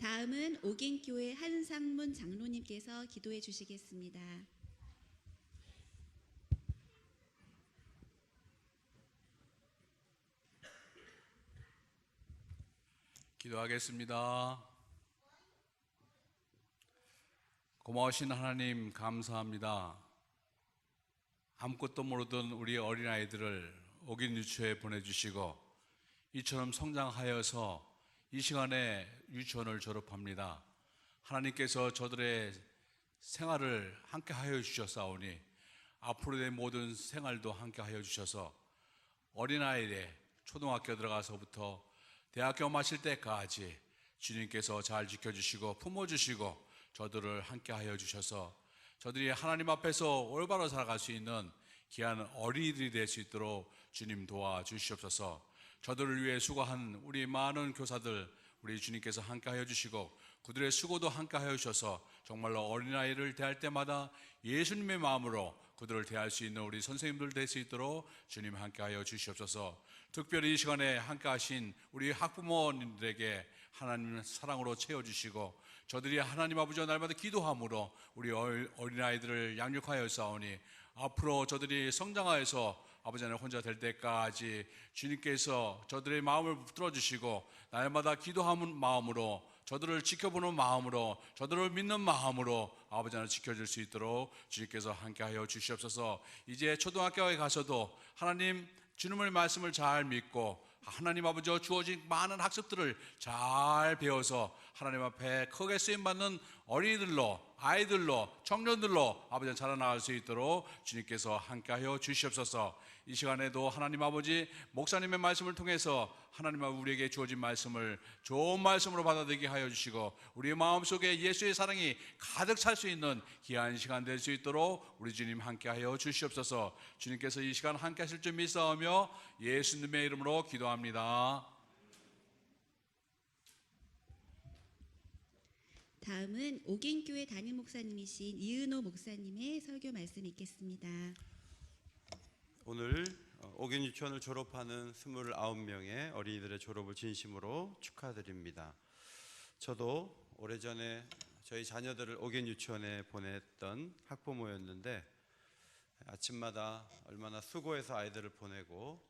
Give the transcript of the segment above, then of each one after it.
다음은 옥인교회 한상문 장로님께서 기도해 주시겠습니다. 기도하겠습니다. 고마우신 하나님 감사합니다. 아무것도 모르던 우리 어린아이들을 옥인 유치원에 보내주시고 이처럼 성장하여서 이 시간에 유치원을 졸업합니다. 하나님께서 저들의 생활을 함께 하여 주셨사오니 앞으로의 모든 생활도 함께 하여 주셔서 어린아이의 초등학교 들어가서부터 대학교 마칠 때까지 주님께서 잘 지켜주시고 품어주시고 저들을 함께 하여 주셔서 저들이 하나님 앞에서 올바로 살아갈 수 있는 귀한 어린이들이 될 수 있도록 주님 도와주시옵소서. 저들을 위해 수고한 우리 많은 교사들 우리 주님께서 함께 하여 주시고 그들의 수고도 함께 하여 주셔서 정말로 어린아이를 대할 때마다 예수님의 마음으로 그들을 대할 수 있는 우리 선생님들 될 수 있도록 주님 함께 하여 주시옵소서. 특별히 이 시간에 함께 하신 우리 학부모님들에게 하나님의 사랑으로 채워주시고 저들이 하나님 아버지와 날마다 기도함으로 우리 어린아이들을 양육하여 싸우니 앞으로 저들이 성장하여서 아버지 하나님 혼자 될 때까지 주님께서 저들의 마음을 붙들어 주시고 날마다 기도하는 마음으로 저들을 지켜보는 마음으로 저들을 믿는 마음으로 아버지 하나님 지켜줄 수 있도록 주님께서 함께하여 주시옵소서. 이제 초등학교에 가서도 하나님 주님의 말씀을 잘 믿고 하나님 아버지와 주어진 많은 학습들을 잘 배워서 하나님 앞에 크게 쓰임받는 어린이들로 아이들로 청년들로 아버지 자라나갈 수 있도록 주님께서 함께하여 주시옵소서. 이 시간에도 하나님 아버지 목사님의 말씀을 통해서 하나님 아버지 우리에게 주어진 말씀을 좋은 말씀으로 받아들이게 하여 주시고 우리의 마음속에 예수의 사랑이 가득 찰 수 있는 귀한 시간 될 수 있도록 우리 주님 함께하여 주시옵소서. 주님께서 이 시간 함께하실 줄 믿사오며 예수님의 이름으로 기도합니다. 다음은 옥인교회 담임 목사님이신 이은호 목사님의 설교 말씀 읽겠습니다. 오늘 옥인 유치원을 졸업하는 29명의 어린이들의 졸업을 진심으로 축하드립니다. 저도 오래전에 저희 자녀들을 옥인 유치원에 보냈던 학부모였는데 아침마다 얼마나 수고해서 아이들을 보내고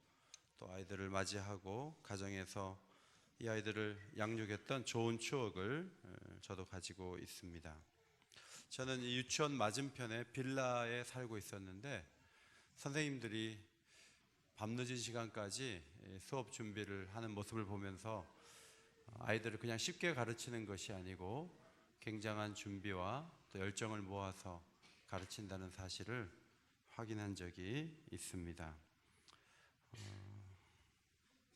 또 아이들을 맞이하고 가정에서 이 아이들을 양육했던 좋은 추억을 저도 가지고 있습니다. 저는 이 유치원 맞은편에 빌라에 살고 있었는데 선생님들이 밤늦은 시간까지 수업 준비를 하는 모습을 보면서 아이들을 그냥 쉽게 가르치는 것이 아니고 굉장한 준비와 또 열정을 모아서 가르친다는 사실을 확인한 적이 있습니다.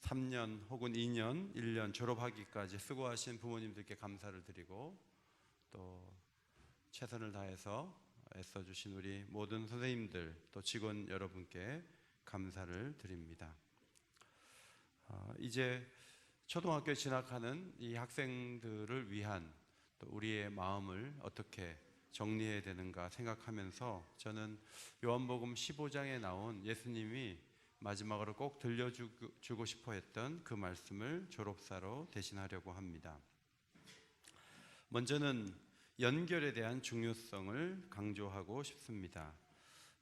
3년 혹은 2년, 1년 졸업하기까지 수고하신 부모님들께 감사를 드리고 또 최선을 다해서 애써주신 우리 모든 선생님들 또 직원 여러분께 감사를 드립니다. 이제 초등학교에 진학하는 이 학생들을 위한 또 우리의 마음을 어떻게 정리해야 되는가 생각하면서 저는 요한복음 15장에 나온 예수님이 마지막으로 꼭 들려주고 싶어 했던 그 말씀을 졸업사로 대신하려고 합니다. 먼저는 연결에 대한 중요성을 강조하고 싶습니다.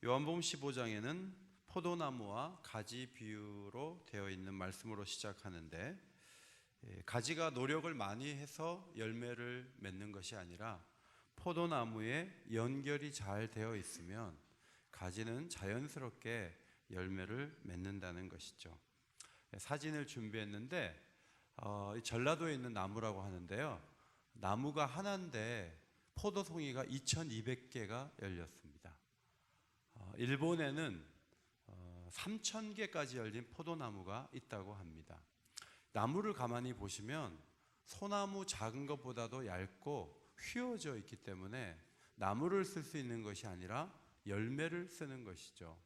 요한복음 15장에는 포도나무와 가지 비유로 되어 있는 말씀으로 시작하는데 가지가 노력을 많이 해서 열매를 맺는 것이 아니라 포도나무에 연결이 잘 되어 있으면 가지는 자연스럽게 열매를 맺는다는 것이죠. 사진을 준비했는데 전라도에 있는 나무라고 하는데요. 나무가 하나인데 포도송이가 2200개가 열렸습니다. 일본에는 3000개까지 열린 포도나무가 있다고 합니다. 나무를 가만히 보시면 소나무 작은 것보다도 얇고 휘어져 있기 때문에 나무를 쓸 수 있는 것이 아니라 열매를 쓰는 것이죠.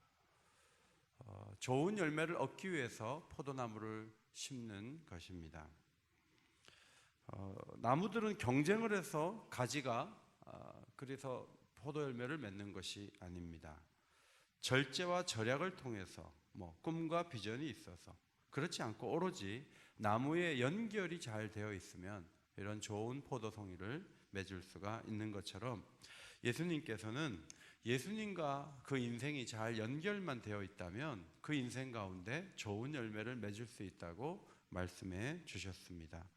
좋은 열매를 얻기 위해서 포도나무를 심는 것입니다. 나무들은 경쟁을 해서 가지가 그래서 포도 열매를 맺는 것이 아닙니다. 절제와 절약을 통해서 꿈과 비전이 있어서 그렇지 않고 오로지 나무의 연결이 잘 되어 있으면 이런 좋은 포도송이를 맺을 수가 있는 것처럼 예수님께서는 예수님과 그 인생이 잘 연결만 되어 있다면 그 인생 가운데 좋은 열매를 맺을 수 있다고 말씀해 주셨습니다.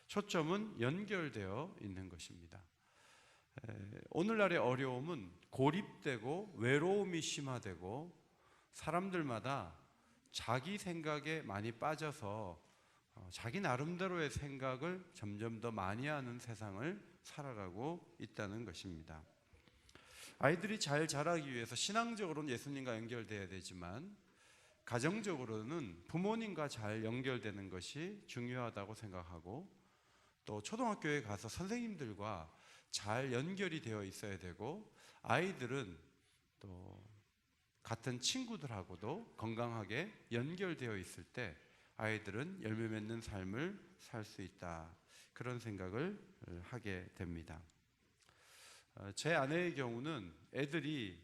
초점은 연결되어 있는 것입니다. 오늘날의 어려움은 고립되고 외로움이 심화되고 사람들마다 자기 생각에 많이 빠져서 자기 나름대로의 생각을 점점 더 많이 하는 세상을 살아가고 있다는 것입니다. 아이들이 잘 자라기 위해서 신앙적으로는 예수님과 연결되어야 되지만 가정적으로는 부모님과 잘 연결되는 것이 중요하다고 생각하고 또 초등학교에 가서 선생님들과 잘 연결이 되어 있어야 되고 아이들은 또 같은 친구들하고도 건강하게 연결되어 있을 때 아이들은 열매 맺는 삶을 살 수 있다. 그런 생각을 하게 됩니다. 제 아내의 경우는 애들이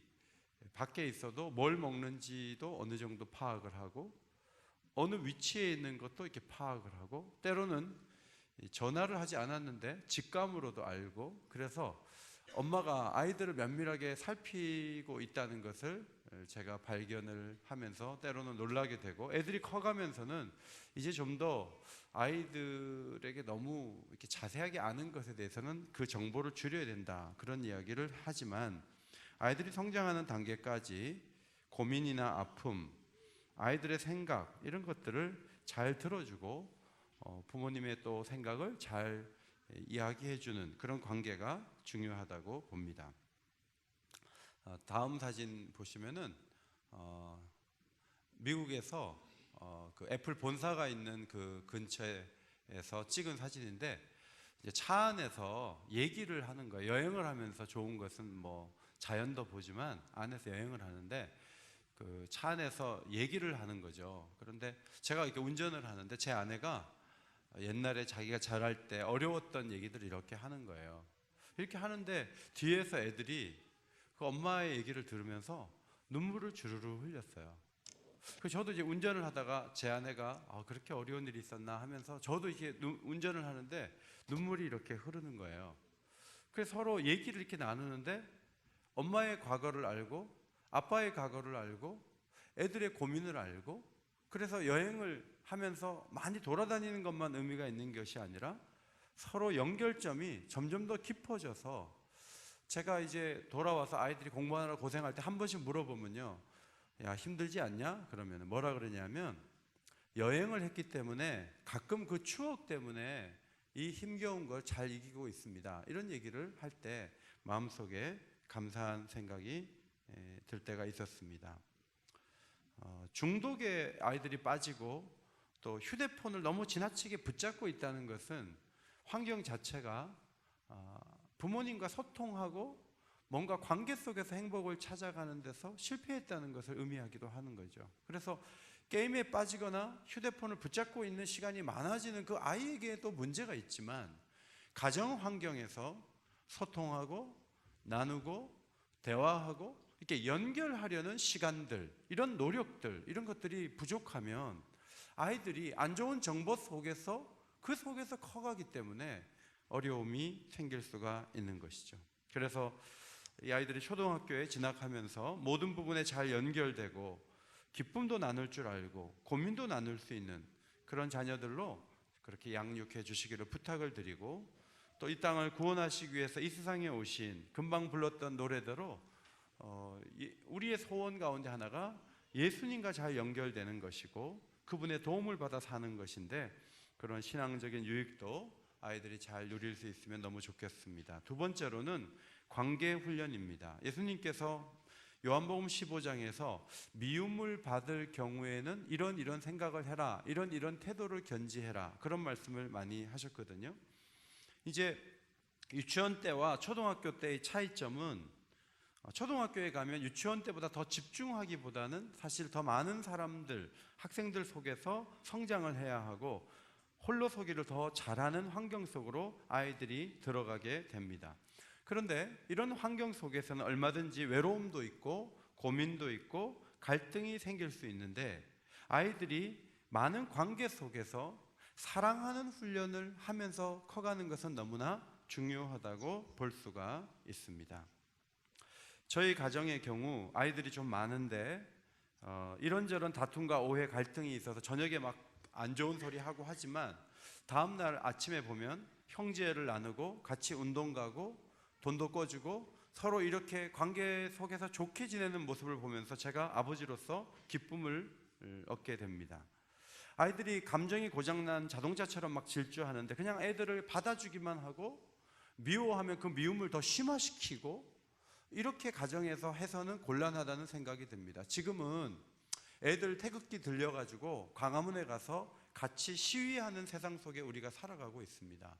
밖에 있어도 뭘 먹는지도 어느 정도 파악을 하고 어느 위치에 있는 것도 이렇게 파악을 하고 때로는 전화를 하지 않았는데 직감으로도 알고 그래서 엄마가 아이들을 면밀하게 살피고 있다는 것을 제가 발견을 하면서 때로는 놀라게 되고 애들이 커가면서는 이제 좀 더 아이들에게 너무 이렇게 자세하게 아는 것에 대해서는 그 정보를 줄여야 된다 그런 이야기를 하지만 아이들이 성장하는 단계까지 고민이나 아픔, 아이들의 생각 이런 것들을 잘 들어주고 부모님의 또 생각을 잘 이야기해주는 그런 관계가 중요하다고 봅니다. 다음 사진 보시면은 미국에서 그 애플 본사가 있는 그 근처에서 찍은 사진인데 이제 차 안에서 얘기를 하는 거예요. 여행을 하면서 좋은 것은 뭐 자연도 보지만 안에서 여행을 하는데 그 차 안에서 얘기를 하는 거죠. 그런데 제가 이렇게 운전을 하는데 제 아내가 옛날에 자기가 잘할 때 어려웠던 얘기들을 이렇게 하는 거예요. 이렇게 하는데 뒤에서 애들이 그 엄마의 얘기를 들으면서 눈물을 주르르 흘렸어요. 저도 이제 운전을 하다가 제 아내가 그렇게 어려운 일이 있었나 하면서 저도 이렇게 운전을 하는데 눈물이 이렇게 흐르는 거예요. 그래서 서로 얘기를 이렇게 나누는데 엄마의 과거를 알고 아빠의 과거를 알고 애들의 고민을 알고 그래서 여행을 하면서 많이 돌아다니는 것만 의미가 있는 것이 아니라 서로 연결점이 점점 더 깊어져서 제가 이제 돌아와서 아이들이 공부하느라 고생할 때 한 번씩 물어보면요. 야, 힘들지 않냐? 그러면 뭐라 그러냐면 여행을 했기 때문에 가끔 그 추억 때문에 이 힘겨운 걸 잘 이기고 있습니다. 이런 얘기를 할 때 마음속에 감사한 생각이 들 때가 있었습니다. 중독에 아이들이 빠지고 또 휴대폰을 너무 지나치게 붙잡고 있다는 것은 환경 자체가 부모님과 소통하고 뭔가 관계 속에서 행복을 찾아가는 데서 실패했다는 것을 의미하기도 하는 거죠. 그래서 게임에 빠지거나 휴대폰을 붙잡고 있는 시간이 많아지는 그 아이에게도 문제가 있지만 가정 환경에서 소통하고 나누고 대화하고 이렇게 연결하려는 시간들, 이런 노력들, 이런 것들이 부족하면 아이들이 안 좋은 정보 속에서 그 속에서 커가기 때문에 어려움이 생길 수가 있는 것이죠. 그래서 이 아이들이 초등학교에 진학하면서 모든 부분에 잘 연결되고 기쁨도 나눌 줄 알고 고민도 나눌 수 있는 그런 자녀들로 그렇게 양육해 주시기를 부탁을 드리고 또 이 땅을 구원하시기 위해서 이 세상에 오신 금방 불렀던 노래대로 우리의 소원 가운데 하나가 예수님과 잘 연결되는 것이고 그분의 도움을 받아 사는 것인데 그런 신앙적인 유익도 아이들이 잘 누릴 수 있으면 너무 좋겠습니다. 두 번째로는 관계 훈련입니다. 예수님께서 요한복음 15장에서 미움을 받을 경우에는 이런 생각을 해라, 이런 태도를 견지해라 그런 말씀을 많이 하셨거든요. 이제 유치원 때와 초등학교 때의 차이점은 초등학교에 가면 유치원 때보다 더 집중하기보다는 사실 더 많은 사람들, 학생들 속에서 성장을 해야 하고 홀로 서기를 더 잘하는 환경 속으로 아이들이 들어가게 됩니다. 그런데 이런 환경 속에서는 얼마든지 외로움도 있고 고민도 있고 갈등이 생길 수 있는데 아이들이 많은 관계 속에서 사랑하는 훈련을 하면서 커가는 것은 너무나 중요하다고 볼 수가 있습니다. 저희 가정의 경우 아이들이 좀 많은데 이런저런 다툼과 오해, 갈등이 있어서 저녁에 막 안 좋은 소리 하고 하지만 다음날 아침에 보면 형제를 나누고 같이 운동 가고 돈도 꿔주고 서로 이렇게 관계 속에서 좋게 지내는 모습을 보면서 제가 아버지로서 기쁨을 얻게 됩니다. 아이들이 감정이 고장난 자동차처럼 막 질주하는데 그냥 애들을 받아주기만 하고 미워하면 그 미움을 더 심화시키고 이렇게 가정에서 해서는 곤란하다는 생각이 듭니다. 지금은 애들 태극기 들려가지고 광화문에 가서 같이 시위하는 세상 속에 우리가 살아가고 있습니다.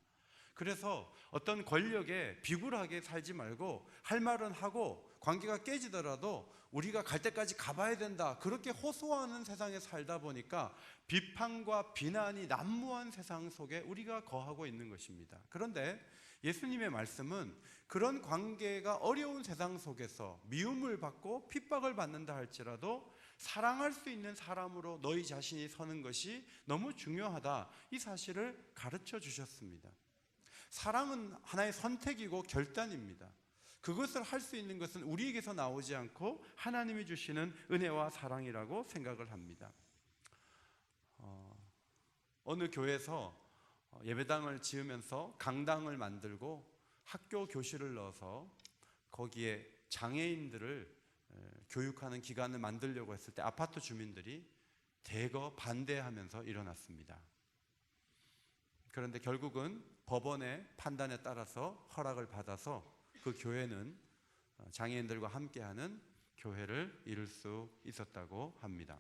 그래서 어떤 권력에 비굴하게 살지 말고 할 말은 하고 관계가 깨지더라도 우리가 갈 때까지 가봐야 된다, 그렇게 호소하는 세상에 살다 보니까 비판과 비난이 난무한 세상 속에 우리가 거하고 있는 것입니다. 그런데 예수님의 말씀은 그런 관계가 어려운 세상 속에서 미움을 받고 핍박을 받는다 할지라도 사랑할 수 있는 사람으로 너희 자신이 서는 것이 너무 중요하다, 이 사실을 가르쳐 주셨습니다. 사랑은 하나의 선택이고 결단입니다. 그것을 할 수 있는 것은 우리에게서 나오지 않고 하나님이 주시는 은혜와 사랑이라고 생각을 합니다. 어느 교회에서 예배당을 지으면서 강당을 만들고 학교 교실을 넣어서 거기에 장애인들을 교육하는 기관을 만들려고 했을 때 아파트 주민들이 대거 반대하면서 일어났습니다. 그런데 결국은 법원의 판단에 따라서 허락을 받아서 그 교회는 장애인들과 함께하는 교회를 이룰 수 있었다고 합니다.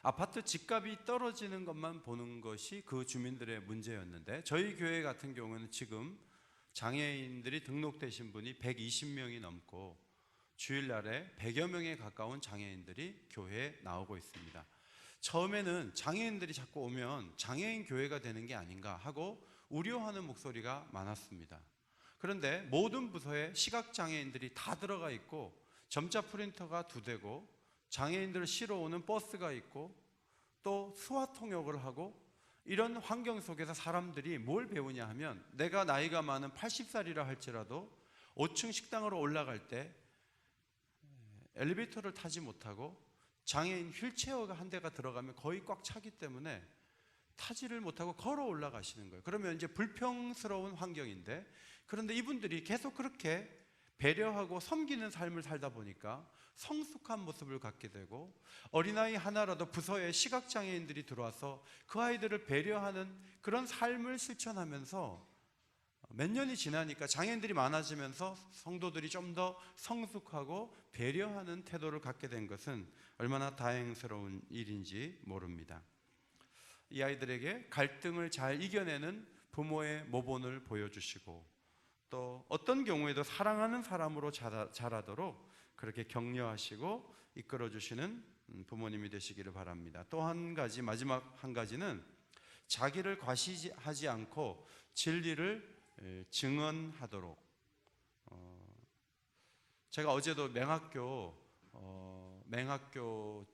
아파트 집값이 떨어지는 것만 보는 것이 그 주민들의 문제였는데 저희 교회 같은 경우는 지금 장애인들이 등록되신 분이 120명이 넘고 주일날에 100여 명에 가까운 장애인들이 교회에 나오고 있습니다. 처음에는 장애인들이 자꾸 오면 장애인 교회가 되는 게 아닌가 하고 우려하는 목소리가 많았습니다. 그런데 모든 부서에 시각장애인들이 다 들어가 있고 점자 프린터가 2대고 장애인들을 실어 오는 버스가 있고 또 수화 통역을 하고 이런 환경 속에서 사람들이 뭘 배우냐 하면 내가 나이가 많은 80살이라 할지라도 5층 식당으로 올라갈 때 엘리베이터를 타지 못하고 장애인 휠체어가 한 대가 들어가면 거의 꽉 차기 때문에 타지를 못하고 걸어 올라가시는 거예요. 그러면 이제 불평스러운 환경인데, 그런데 이분들이 계속 그렇게 배려하고 섬기는 삶을 살다 보니까 성숙한 모습을 갖게 되고 어린아이 하나라도 부서에 시각장애인들이 들어와서 그 아이들을 배려하는 그런 삶을 실천하면서 몇 년이 지나니까 장애인들이 많아지면서 성도들이 좀 더 성숙하고 배려하는 태도를 갖게 된 것은 얼마나 다행스러운 일인지 모릅니다. 이 아이들에게 갈등을 잘 이겨내는 부모의 모본을 보여주시고 또 어떤 경우에도 사랑하는 사람으로 자라도록 그렇게 격려하시고 이끌어주시는 부모님이 되시기를 바랍니다. 또 한 가지, 마지막 한 가지는 자기를 과시하지 않고 진리를 증언하도록. 제가 어제도 맹학교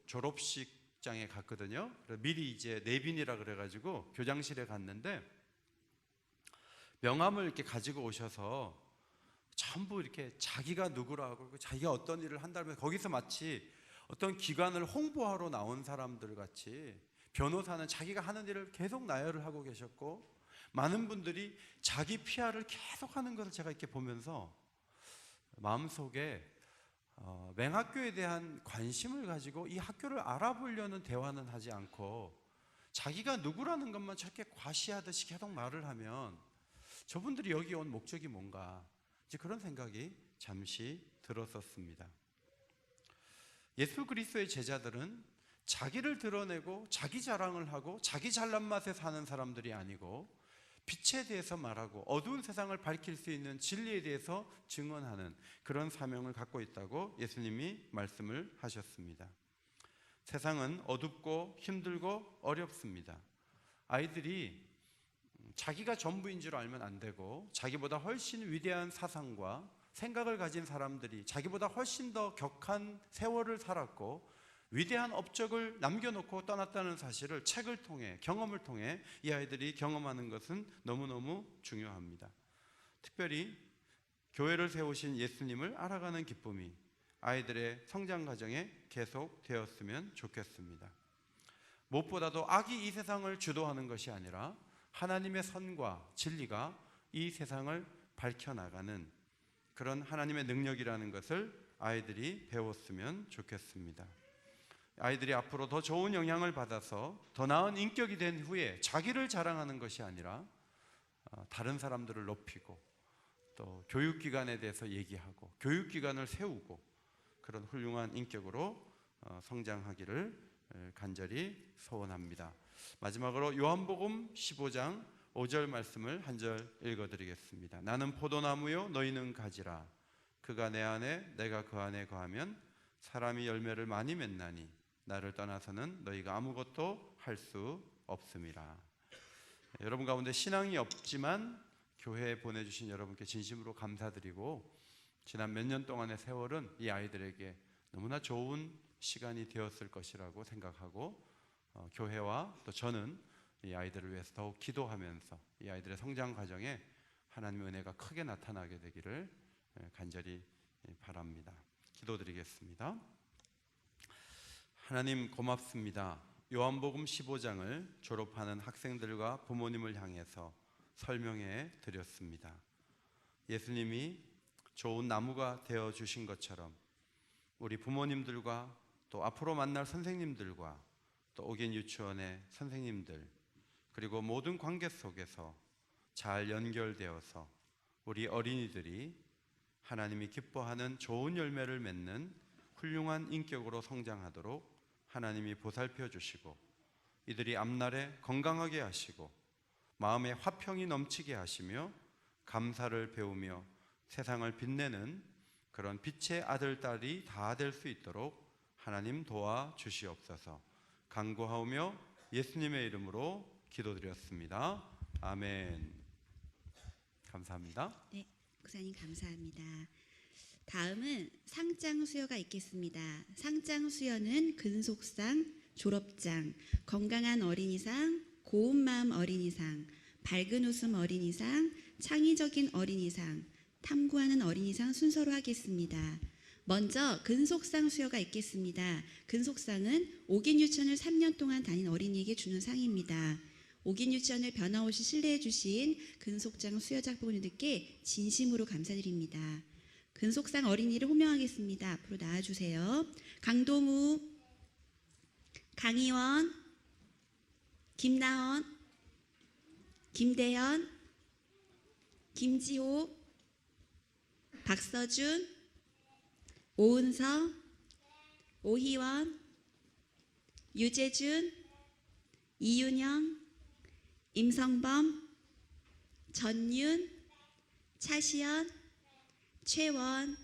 졸업식장에 갔거든요. 미리 이제 내빈이라 그래가지고 교장실에 갔는데 명함을 이렇게 가지고 오셔서 전부 이렇게 자기가 누구라고 자기가 어떤 일을 한다면 거기서 마치 어떤 기관을 홍보하러 나온 사람들 같이 변호사는 자기가 하는 일을 계속 나열을 하고 계셨고 많은 분들이 자기 PR을 계속 하는 것을 제가 이렇게 보면서 마음속에 맹학교에 대한 관심을 가지고 이 학교를 알아보려는 대화는 하지 않고 자기가 누구라는 것만 저렇게 과시하듯이 계속 말을 하면 저분들이 여기 온 목적이 뭔가, 이제 그런 생각이 잠시 들었었습니다. 예수 그리스도의 제자들은 자기를 드러내고 자기 자랑을 하고 자기 잘난 맛에 사는 사람들이 아니고 빛에 대해서 말하고 어두운 세상을 밝힐 수 있는 진리에 대해서 증언하는 그런 사명을 갖고 있다고 예수님이 말씀을 하셨습니다. 세상은 어둡고 힘들고 어렵습니다. 아이들이 자기가 전부인 줄 알면 안 되고 자기보다 훨씬 위대한 사상과 생각을 가진 사람들이 자기보다 훨씬 더 격한 세월을 살았고 위대한 업적을 남겨놓고 떠났다는 사실을 책을 통해, 경험을 통해 이 아이들이 경험하는 것은 너무너무 중요합니다. 특별히 교회를 세우신 예수님을 알아가는 기쁨이 아이들의 성장 과정에 계속 되었으면 좋겠습니다. 무엇보다도 악이 이 세상을 주도하는 것이 아니라 하나님의 선과 진리가 이 세상을 밝혀나가는 그런 하나님의 능력이라는 것을 아이들이 배웠으면 좋겠습니다. 아이들이 앞으로 더 좋은 영향을 받아서 더 나은 인격이 된 후에 자기를 자랑하는 것이 아니라 다른 사람들을 높이고 또 교육기관에 대해서 얘기하고 교육기관을 세우고 그런 훌륭한 인격으로 성장하기를 간절히 소원합니다. 마지막으로 요한복음 15장 5절 말씀을 한 절 읽어드리겠습니다. 나는 포도나무요 너희는 가지라. 그가 내 안에 내가 그 안에 거하면 사람이 열매를 많이 맺나니 나를 떠나서는 너희가 아무것도 할 수 없음이라. 여러분 가운데 신앙이 없지만 교회에 보내주신 여러분께 진심으로 감사드리고 지난 몇 년 동안의 세월은 이 아이들에게 너무나 좋은 시간이 되었을 것이라고 생각하고 교회와 또 저는 이 아이들을 위해서 더욱 기도하면서 이 아이들의 성장 과정에 하나님의 은혜가 크게 나타나게 되기를 간절히 바랍니다. 기도드리겠습니다. 하나님 고맙습니다. 요한복음 15장을 졸업하는 학생들과 부모님을 향해서 설명해 드렸습니다. 예수님이 좋은 나무가 되어 주신 것처럼 우리 부모님들과 또 앞으로 만날 선생님들과 또 옥인 유치원의 선생님들 그리고 모든 관계 속에서 잘 연결되어서 우리 어린이들이 하나님이 기뻐하는 좋은 열매를 맺는 훌륭한 인격으로 성장하도록 하나님이 보살펴 주시고 이들이 앞날에 건강하게 하시고 마음에 화평이 넘치게 하시며 감사를 배우며 세상을 빛내는 그런 빛의 아들, 딸이 다 될 수 있도록 하나님 도와주시옵소서. 간구하오며 예수님의 이름으로 기도드렸습니다. 아멘. 감사합니다. 네, 목사님 감사합니다. 다음은 상장 수여가 있겠습니다. 상장 수여는 근속상, 졸업장, 건강한 어린이상, 고운 마음 어린이상, 밝은 웃음 어린이상, 창의적인 어린이상, 탐구하는 어린이상 순서로 하겠습니다. 먼저 근속상 수여가 있겠습니다. 근속상은 옥인 유치원을 3년 동안 다닌 어린이에게 주는 상입니다. 옥인 유치원을 변함없이 신뢰해 주신 근속장 수여자 부모님들께 진심으로 감사드립니다. 근속상 어린이를 호명하겠습니다. 앞으로 나와주세요. 강동우, 강희원, 김나원, 김대현, 김지호, 박서준, 오은서, 오희원, 유재준, 이윤영, 임성범, 전윤, 차시연, 최원,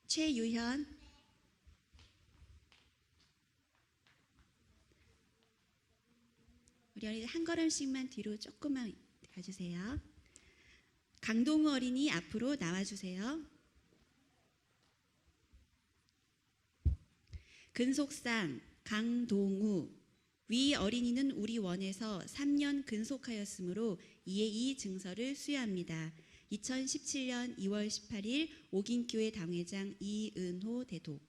최유현, 우리 어린이들 한 걸음씩만 뒤로 조금만 가주세요. 강동우 어린이 앞으로 나와주세요. 근속상 강동우, 위 어린이는 우리 원에서 3년 근속하였으므로 이에 이 증서를 수여합니다. 2017년 2월 18일 옥인교회 당회장 이은호 대독.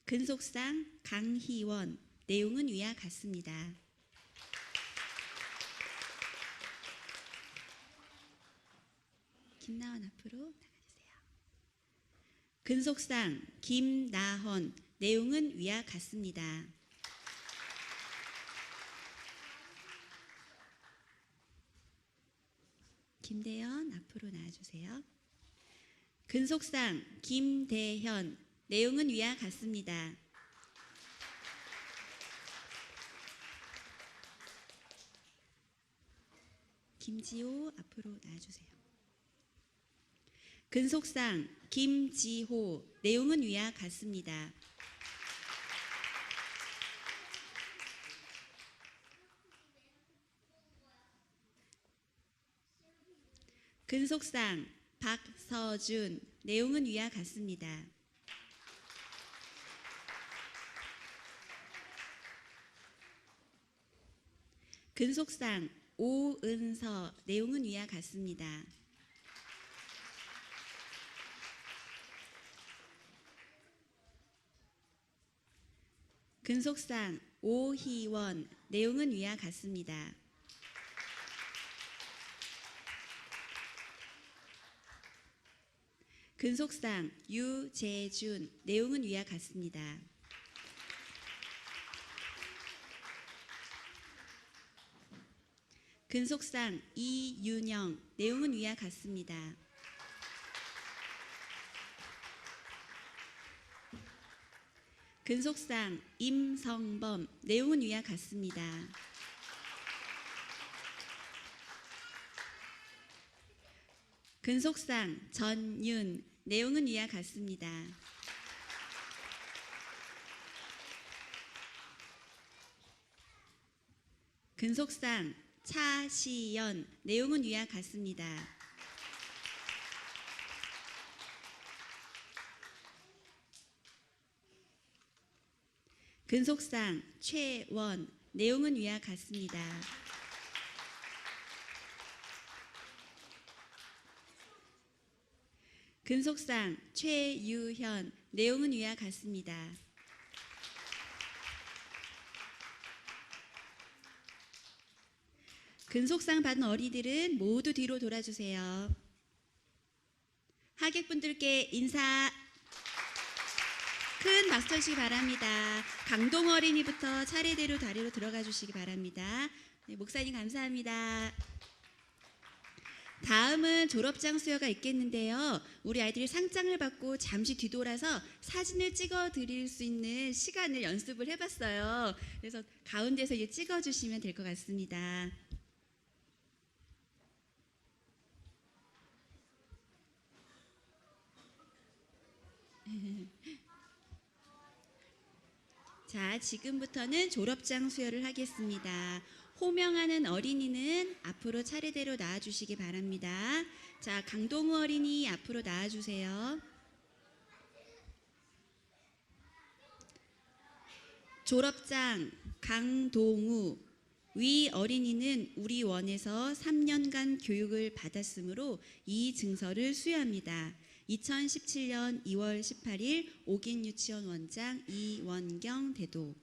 근속상 강희원, 내용은 위와 같습니다. 김나원 앞으로 나가주세요. 근속상 김나헌, 내용은 위와 같습니다. 김대현 앞으로 나와주세요. 근속상 김대현, 내용은 위와 같습니다. 김지호 앞으로 나와주세요. 근속상 김지호, 내용은 위와 같습니다. 근속상 박서준, 내용은 위와 같습니다. 근속상 오은서, 내용은 위와 같습니다. 근속상 오희원, 내용은 위와 같습니다. 근속상 유재준, 내용은 위와 같습니다. 근속상 이윤영, 내용은 위와 같습니다. 근속상 임성범, 내용은 위와 같습니다. 근속상 전윤, 내용은 위와 같습니다. 근속상 차시연, 내용은 위와 같습니다. 근속상 최원, 내용은 위와 같습니다. 근속상 최유현, 내용은 위와 같습니다. 근속상 받은 어린이들은 모두 뒤로 돌아주세요. 하객분들께 인사 큰 박수 쳐주시기 바랍니다. 강동 어린이부터 차례대로 자리로 들어가 주시기 바랍니다. 네, 목사님 감사합니다. 다음은 졸업장 수여가 있겠는데요. 우리 아이들이 상장을 받고 잠시 뒤돌아서 사진을 찍어 드릴 수 있는 시간을 연습을 해봤어요. 그래서 가운데서 찍어 주시면 될 것 같습니다. 자, 지금부터는 졸업장 수여를 하겠습니다. 호명하는 어린이는 앞으로 차례대로 나와주시기 바랍니다. 자, 강동우 어린이 앞으로 나와주세요. 졸업장 강동우, 위 어린이는 우리 원에서 3년간 교육을 받았으므로 이 증서를 수여합니다. 2017년 2월 18일 옥인 유치원 원장 이원경 대도.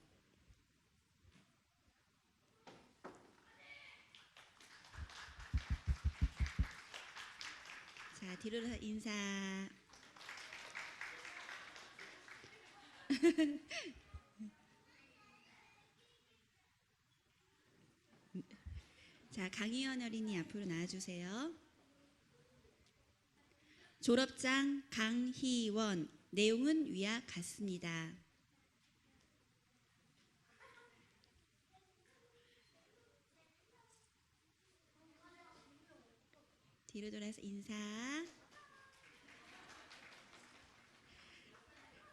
자, 뒤로 인사. 자, 강희연 어린이 앞으로 나와주세요. 졸업장 강희원, 내용은 위와 같습니다. 뒤로 돌아서 인사.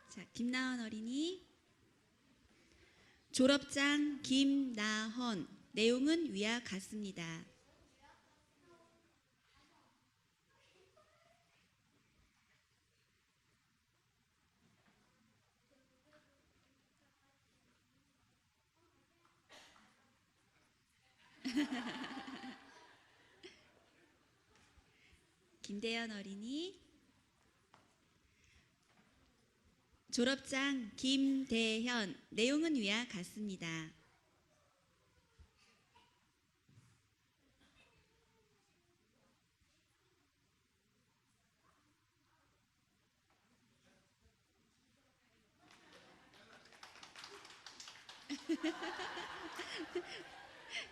자, 김나원 어린이. 졸업장 김나헌, 내용은 위와 같습니다. 김대현 어린이. 졸업장 김대현, 내용은 위와 같습니다.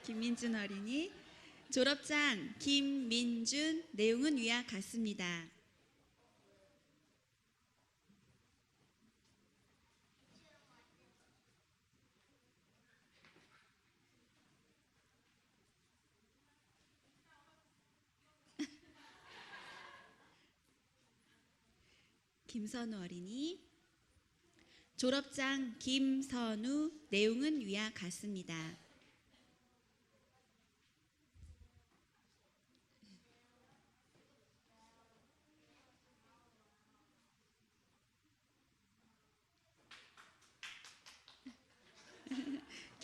김민준 어린이. 졸업장 김민준, 내용은 위와 같습니다. 김선우 어린이. 졸업장 김선우, 내용은 위와 같습니다.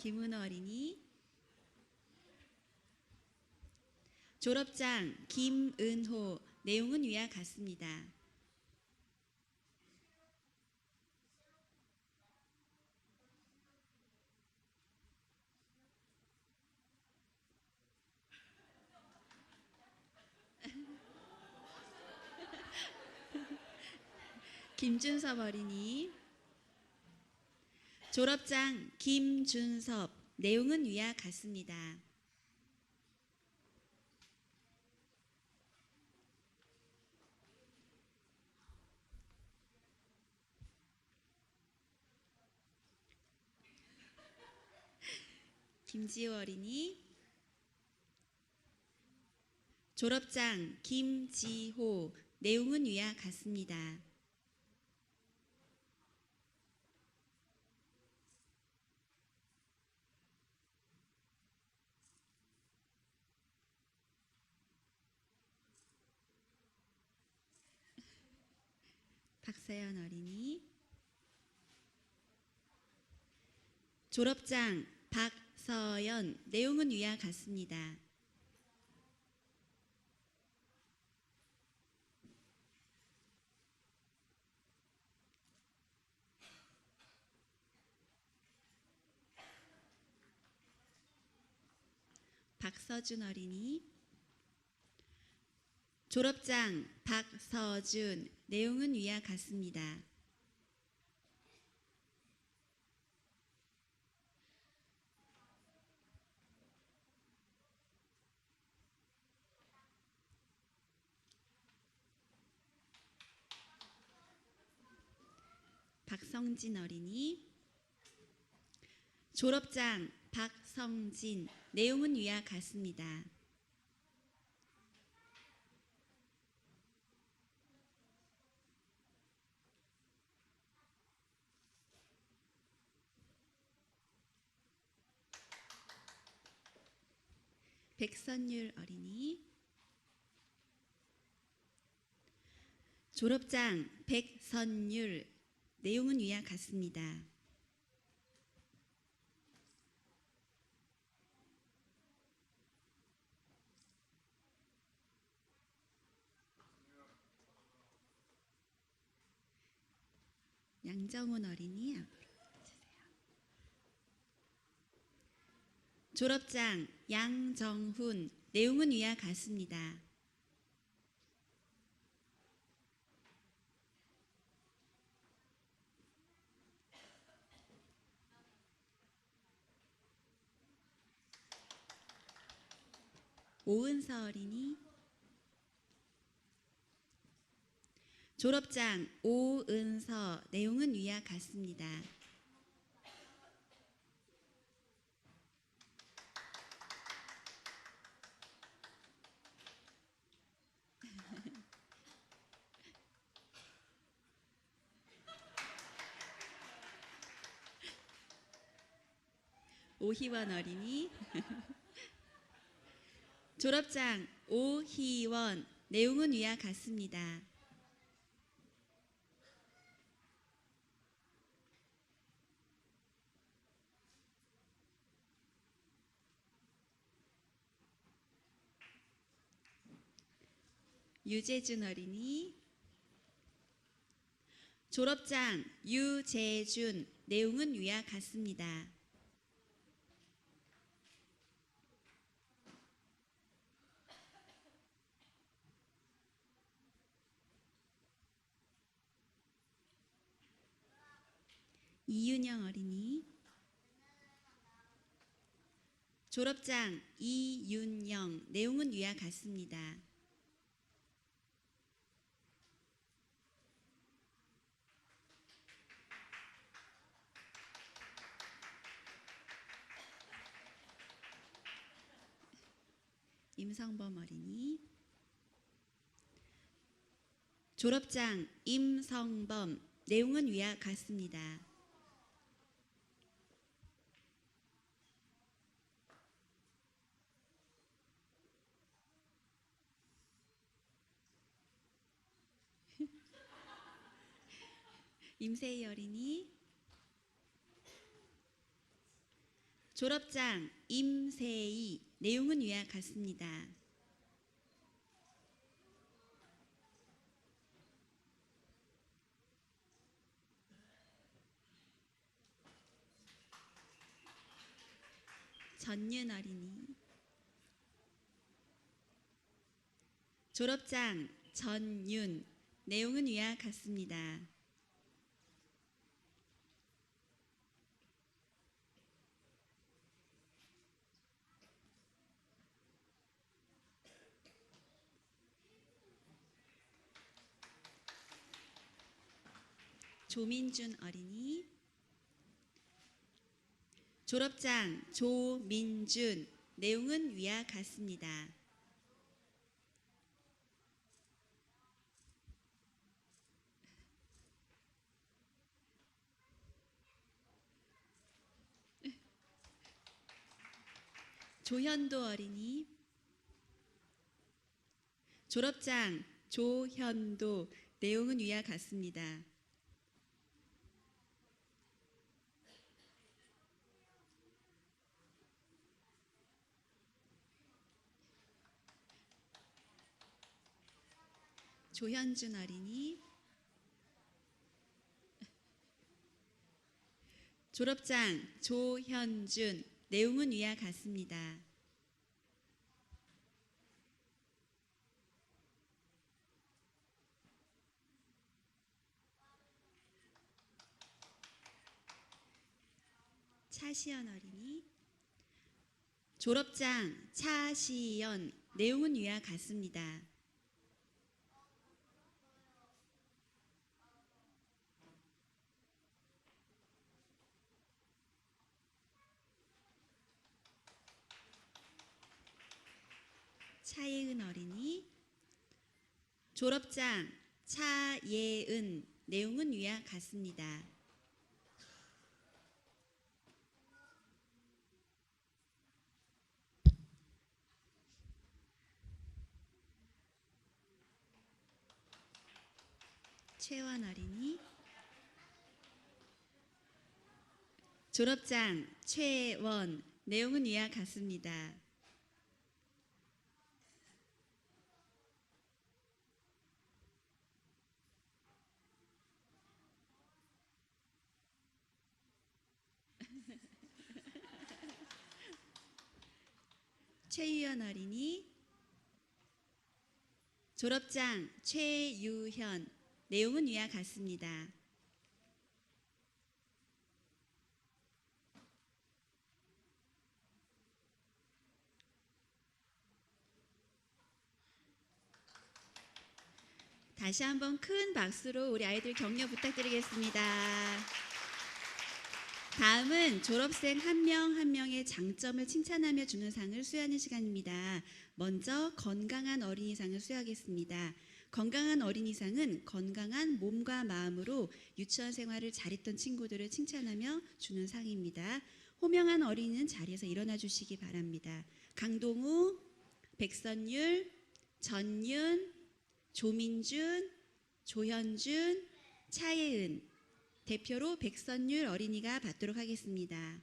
김은호 어린이. 졸업장 김은호. 내용은 위와 같습니다. 김준섭 어린이. 졸업장 김준섭. 내용은 위와 같습니다. 김지호 어린이. 졸업장 김지호. 내용은 위와 같습니다. 박서연 어린이. 졸업장 박서연. 내용은 위와 같습니다. 박서준 어린이. 졸업장 박서준. 내용은 위와 같습니다. 박성진 어린이. 졸업장 박성진. 내용은 위와 같습니다. 백선율 어린이. 졸업장 백선율. 내용은 위와 같습니다. 양정훈 어린이 앞으로 와주세요. 졸업장 양정훈. 내용은 위와 같습니다. 오은서 어린이. 졸업장 오은서. 내용은 위와 같습니다. 오희원 어린이. 졸업장 오희원. 내용은 위와 같습니다. 유재준 어린이. 졸업장 유재준. 내용은 위와 같습니다. 이윤영 어린이. 졸업장 이윤영. 내용은 위와 같습니다. 임성범 어린이. 졸업장 임성범. 내용은 위와 같습니다. 임세희 어린이. 졸업장 임세희. 내용은 위와 같습니다. 전윤 어린이. 졸업장 전윤. 내용은 위와 같습니다. 조민준 어린이. 졸업장 조민준. 내용은 위와 같습니다. 조현도 어린이. 졸업장 조현도. 내용은 위와 같습니다. 조현준 어린이. 졸업장 조현준. 내용은 위와 같습니다. 차시연 어린이. 졸업장 차시연. 내용은 위와 같습니다. 차예은 어린이. 졸업장 차예은. 내용은 위와 같습니다. 최원 어린이. 졸업장 최원. 내용은 위와 같습니다. 최유현 어린이. 졸업장 최유현. 내용은 위와 같습니다. 다시 한번 큰 박수로 우리 아이들 격려 부탁드리겠습니다. 다음은 졸업생 한 명 한 명의 장점을 칭찬하며 주는 상을 수여하는 시간입니다. 먼저 건강한 어린이상을 수여하겠습니다. 건강한 어린이상은 건강한 몸과 마음으로 유치원 생활을 잘했던 친구들을 칭찬하며 주는 상입니다. 호명한 어린이는 자리에서 일어나 주시기 바랍니다. 강동우, 백선율, 전윤, 조민준, 조현준, 차예은. 대표로 백선율 어린이가 받도록 하겠습니다.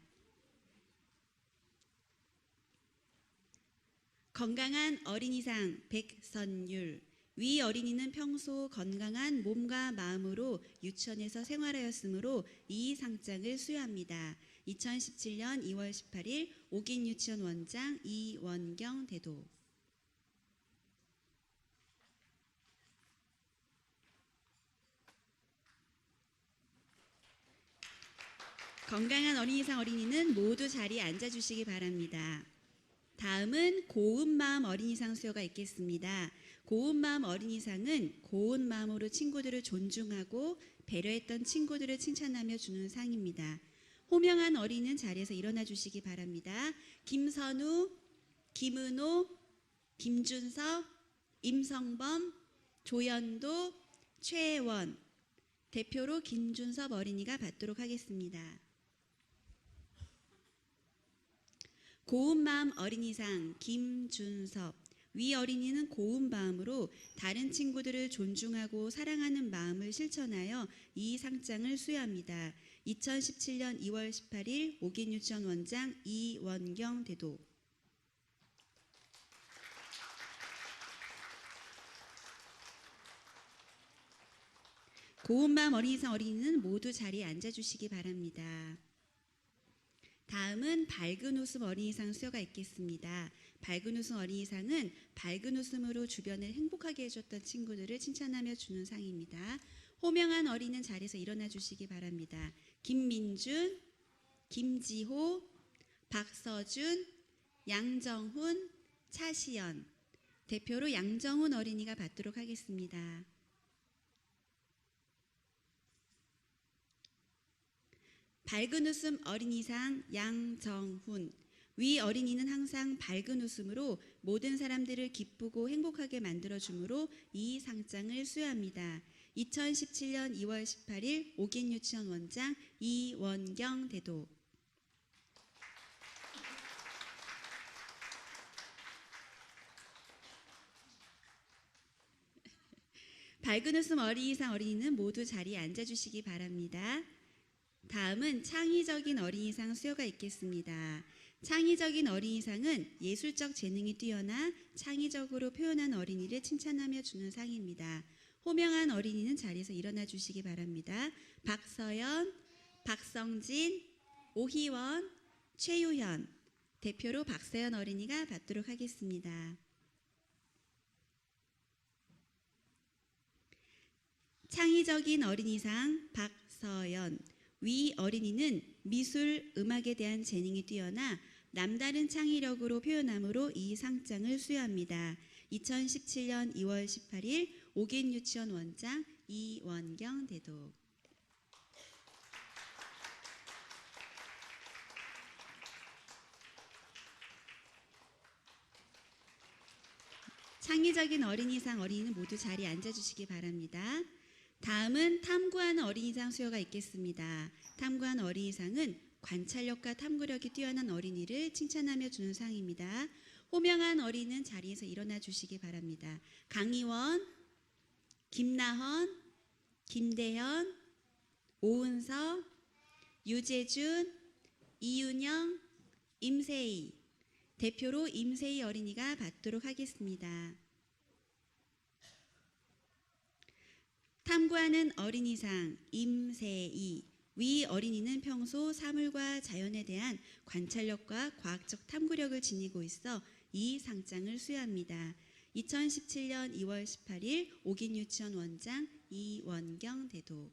건강한 어린이상 백선율. 위 어린이는 평소 건강한 몸과 마음으로 유치원에서 생활하였으므로 이 상장을 수여합니다. 2017년 2월 18일 옥인 유치원 원장 이원경 대도. 건강한 어린이상 어린이는 모두 자리에 앉아주시기 바랍니다. 다음은 고운마음 어린이상 수여가 있겠습니다. 고운마음 어린이상은 고운 마음으로 친구들을 존중하고 배려했던 친구들을 칭찬하며 주는 상입니다. 호명한 어린이는 자리에서 일어나 주시기 바랍니다. 김선우, 김은호, 김준석, 임성범, 조연도, 최원. 대표로 김준섭 어린이가 받도록 하겠습니다. 고운마음 어린이상 김준섭. 위 어린이는 고운 마음으로 다른 친구들을 존중하고 사랑하는 마음을 실천하여 이 상장을 수여합니다. 2017년 2월 18일 옥인유치원 원장 이원경 대도. 고운맘 어린이상 어린이는 모두 자리에 앉아주시기 바랍니다. 다음은 밝은 웃음 어린이상 수여가 있겠습니다. 밝은 웃음 어린이상은 밝은 웃음으로 주변을 행복하게 해줬던 친구들을 칭찬하며 주는 상입니다. 호명한 어린이는 자리에서 일어나 주시기 바랍니다. 김민준, 김지호, 박서준, 양정훈, 차시연. 대표로 양정훈 어린이가 받도록 하겠습니다. 밝은 웃음 어린이상 양정훈. 위 어린이는 항상 밝은 웃음으로 모든 사람들을 기쁘고 행복하게 만들어주므로 이 상장을 수여합니다. 2017년 2월 18일 옥인유치원 원장 이원경 대도. 밝은 웃음 어린이상 어린이는 모두 자리에 앉아주시기 바랍니다. 다음은 창의적인 어린이상 수여가 있겠습니다. 창의적인 어린이상은 예술적 재능이 뛰어나 창의적으로 표현한 어린이를 칭찬하며 주는 상입니다. 호명한 어린이는 자리에서 일어나 주시기 바랍니다. 박서연, 박성진, 오희원, 최유현. 대표로 박서연 어린이가 받도록 하겠습니다. 창의적인 어린이상 박서연. 위 어린이는 미술, 음악에 대한 재능이 뛰어나 남다른 창의력으로 표현함으로 이 상장을 수여합니다. 2017년 2월 18일 옥인유치원 원장 이원경 대도. 창의적인 어린이상 어린이는 모두 자리에 앉아주시기 바랍니다. 다음은 탐구하는 어린이상 수여가 있겠습니다. 탐구하는 어린이상은 관찰력과 탐구력이 뛰어난 어린이를 칭찬하며 주는 상입니다. 호명한 어린이는 자리에서 일어나 주시기 바랍니다. 강희원, 김나헌, 김대현, 오은서, 유재준, 이윤영, 임세희. 대표로 임세희 어린이가 받도록 하겠습니다. 탐구하는 어린이상 임세희. 위 어린이는 평소 사물과 자연에 대한 관찰력과 과학적 탐구력을 지니고 있어 이 상장을 수여합니다. 2017년 2월 18일 옥인유치원 원장 이원경 대도.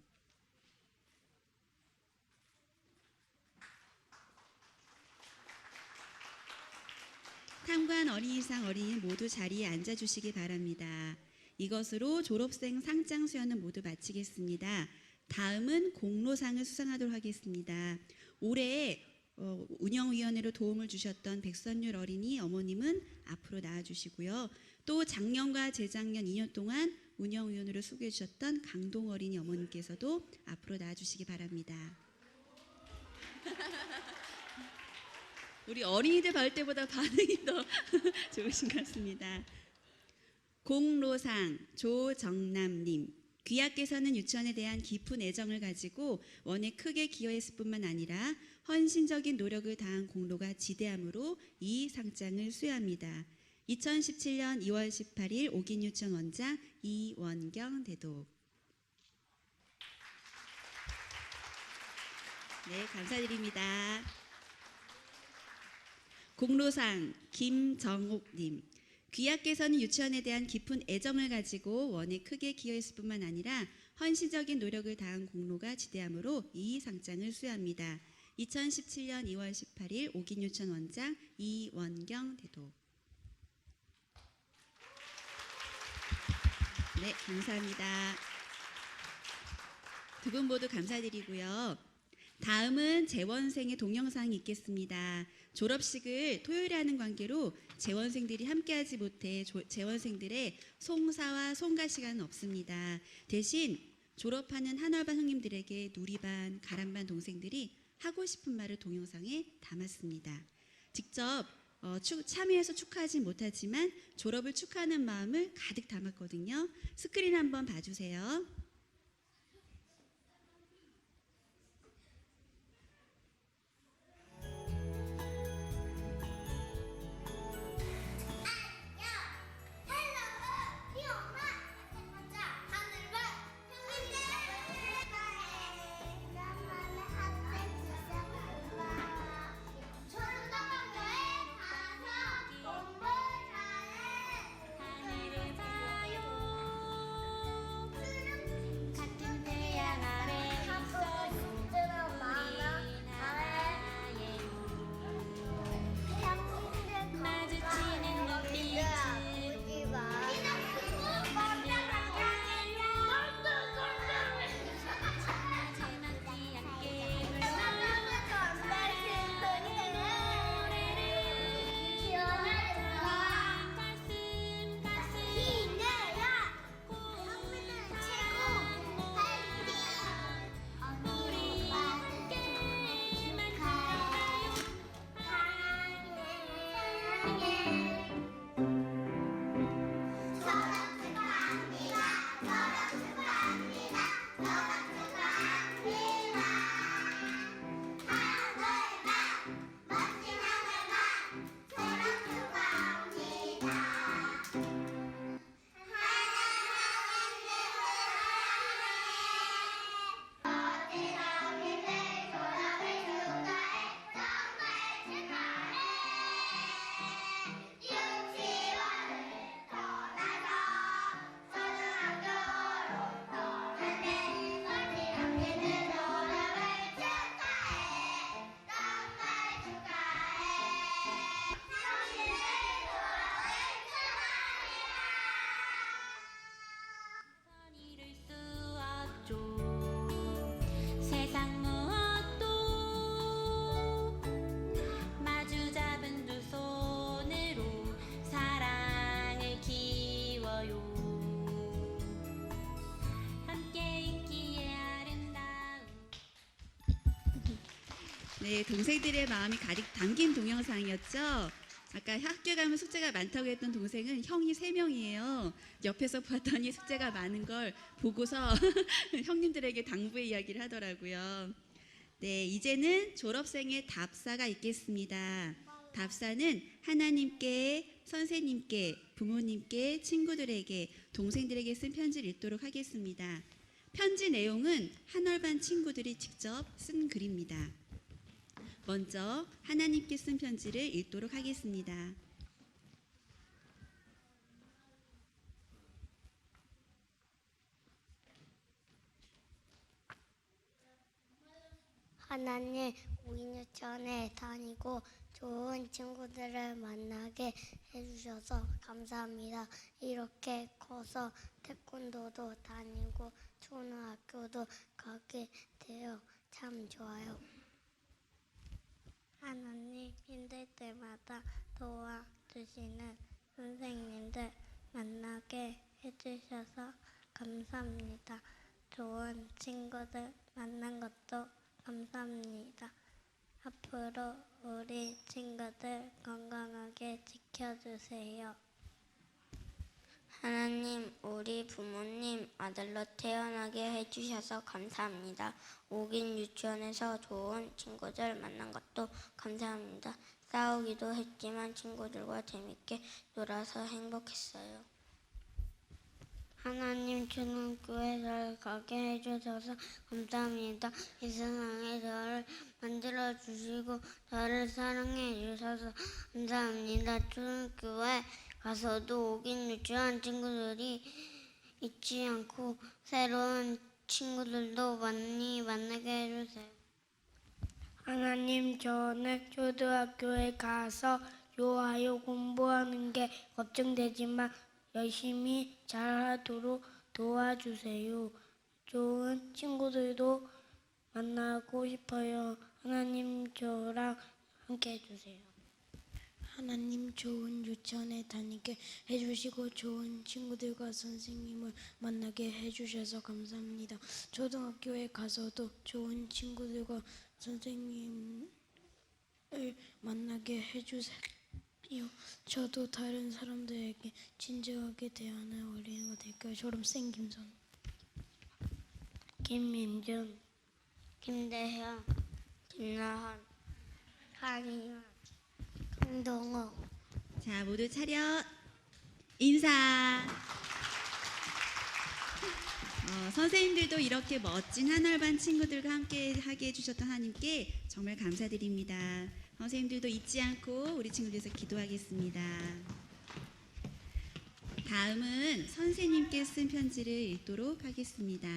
탐구한 어린이상 어린이 모두 자리에 앉아주시기 바랍니다. 이것으로 졸업생 상장 수여는 모두 마치겠습니다. 다음은 공로상을 수상하도록 하겠습니다. 올해 운영위원회로 도움을 주셨던 백선율 어린이 어머님은 앞으로 나와주시고요. 또 작년과 재작년 2년 동안 운영위원으로 수고해 주셨던 강동 어린이 어머님께서도 앞으로 나와주시기 바랍니다. 우리 어린이들 받을 때보다 반응이 더 좋으신 것 같습니다. 공로상 조정남님. 귀하께서는 유치원에 대한 깊은 애정을 가지고 원에 크게 기여했을 뿐만 아니라 헌신적인 노력을 다한 공로가 지대하므로 이 상장을 수여합니다. 2017년 2월 18일 옥인유치원 원장 이원경 대도. 네, 감사드립니다. 공로상 김정옥님. 귀하께서는 유치원에 대한 깊은 애정을 가지고 원에 크게 기여했을 뿐만 아니라 헌신적인 노력을 다한 공로가 지대하므로 이 상장을 수여합니다. 2017년 2월 18일 옥인유치원 원장 이원경 대도. 네, 감사합니다. 두 분 모두 감사드리고요. 다음은 재원생의 동영상이 있겠습니다. 졸업식을 토요일에 하는 관계로 재원생들이 함께하지 못해 재원생들의 송사와 송가 시간은 없습니다. 대신 졸업하는 한월반 형님들에게 누리반, 가람반 동생들이 하고 싶은 말을 동영상에 담았습니다. 직접 참여해서 축하하지 못하지만 졸업을 축하하는 마음을 가득 담았거든요. 스크린 한번 봐주세요. 네, 동생들의 마음이 가득 담긴 동영상이었죠. 아까 학교 가면 숙제가 많다고 했던 동생은 형이 3명이에요. 옆에서 봤더니 숙제가 많은 걸 보고서 형님들에게 당부의 이야기를 하더라고요. 네, 이제는 졸업생의 답사가 있겠습니다. 답사는 하나님께, 선생님께, 부모님께, 친구들에게, 동생들에게 쓴 편지를 읽도록 하겠습니다. 편지 내용은 한월반 친구들이 직접 쓴 글입니다. 먼저 하나님께 쓴 편지를 읽도록 하겠습니다. 하나님, 우리 유치원에 다니고 좋은 친구들을 만나게 해주셔서 감사합니다. 이렇게 커서 태권도도 다니고 초등학교도 가게 되어 참 좋아요. 하나님, 힘들 때마다 도와주시는 선생님들 만나게 해주셔서 감사합니다. 좋은 친구들 만난 것도 감사합니다. 앞으로 우리 친구들 건강하게 지켜주세요. 하나님, 우리 부모님 아들로 태어나게 해주셔서 감사합니다. 오긴 유치원에서 좋은 친구들 만난 것도 감사합니다. 싸우기도 했지만 친구들과 재밌게 놀아서 행복했어요. 하나님, 초등교회 잘 가게 해주셔서 감사합니다. 이 세상에 저를 만들어주시고 저를 사랑해 주셔서 감사합니다. 초등교회 가서도 오긴 유치원 친구들이 잊지 않고 새로운 친구들도 많이 만나게 해주세요. 하나님, 저는 초등학교에 가서 좋아요 공부하는 게 걱정되지만 열심히 잘하도록 도와주세요. 좋은 친구들도 만나고 싶어요. 하나님, 저랑 함께 해주세요. 하나님, 좋은 유치원에 다니게 해주시고 좋은 친구들과 선생님을 만나게 해주셔서 감사합니다. 초등학교에 가서도 좋은 친구들과 선생님을 만나게 해주세요. 저도 다른 사람들에게 진지하게 대하는 어린이가 될까요? 졸업생 김선, 김민준, 김대현, 김나한, 한이현, 강동호. 자, 모두 차렷. 인사. 선생님들도 이렇게 멋진 한월반 친구들과 함께 하게 해주셨던 하나님께 정말 감사드립니다. 선생님들도 잊지 않고 우리 친구들 위해서 기도하겠습니다. 다음은 선생님께 쓴 편지를 읽도록 하겠습니다.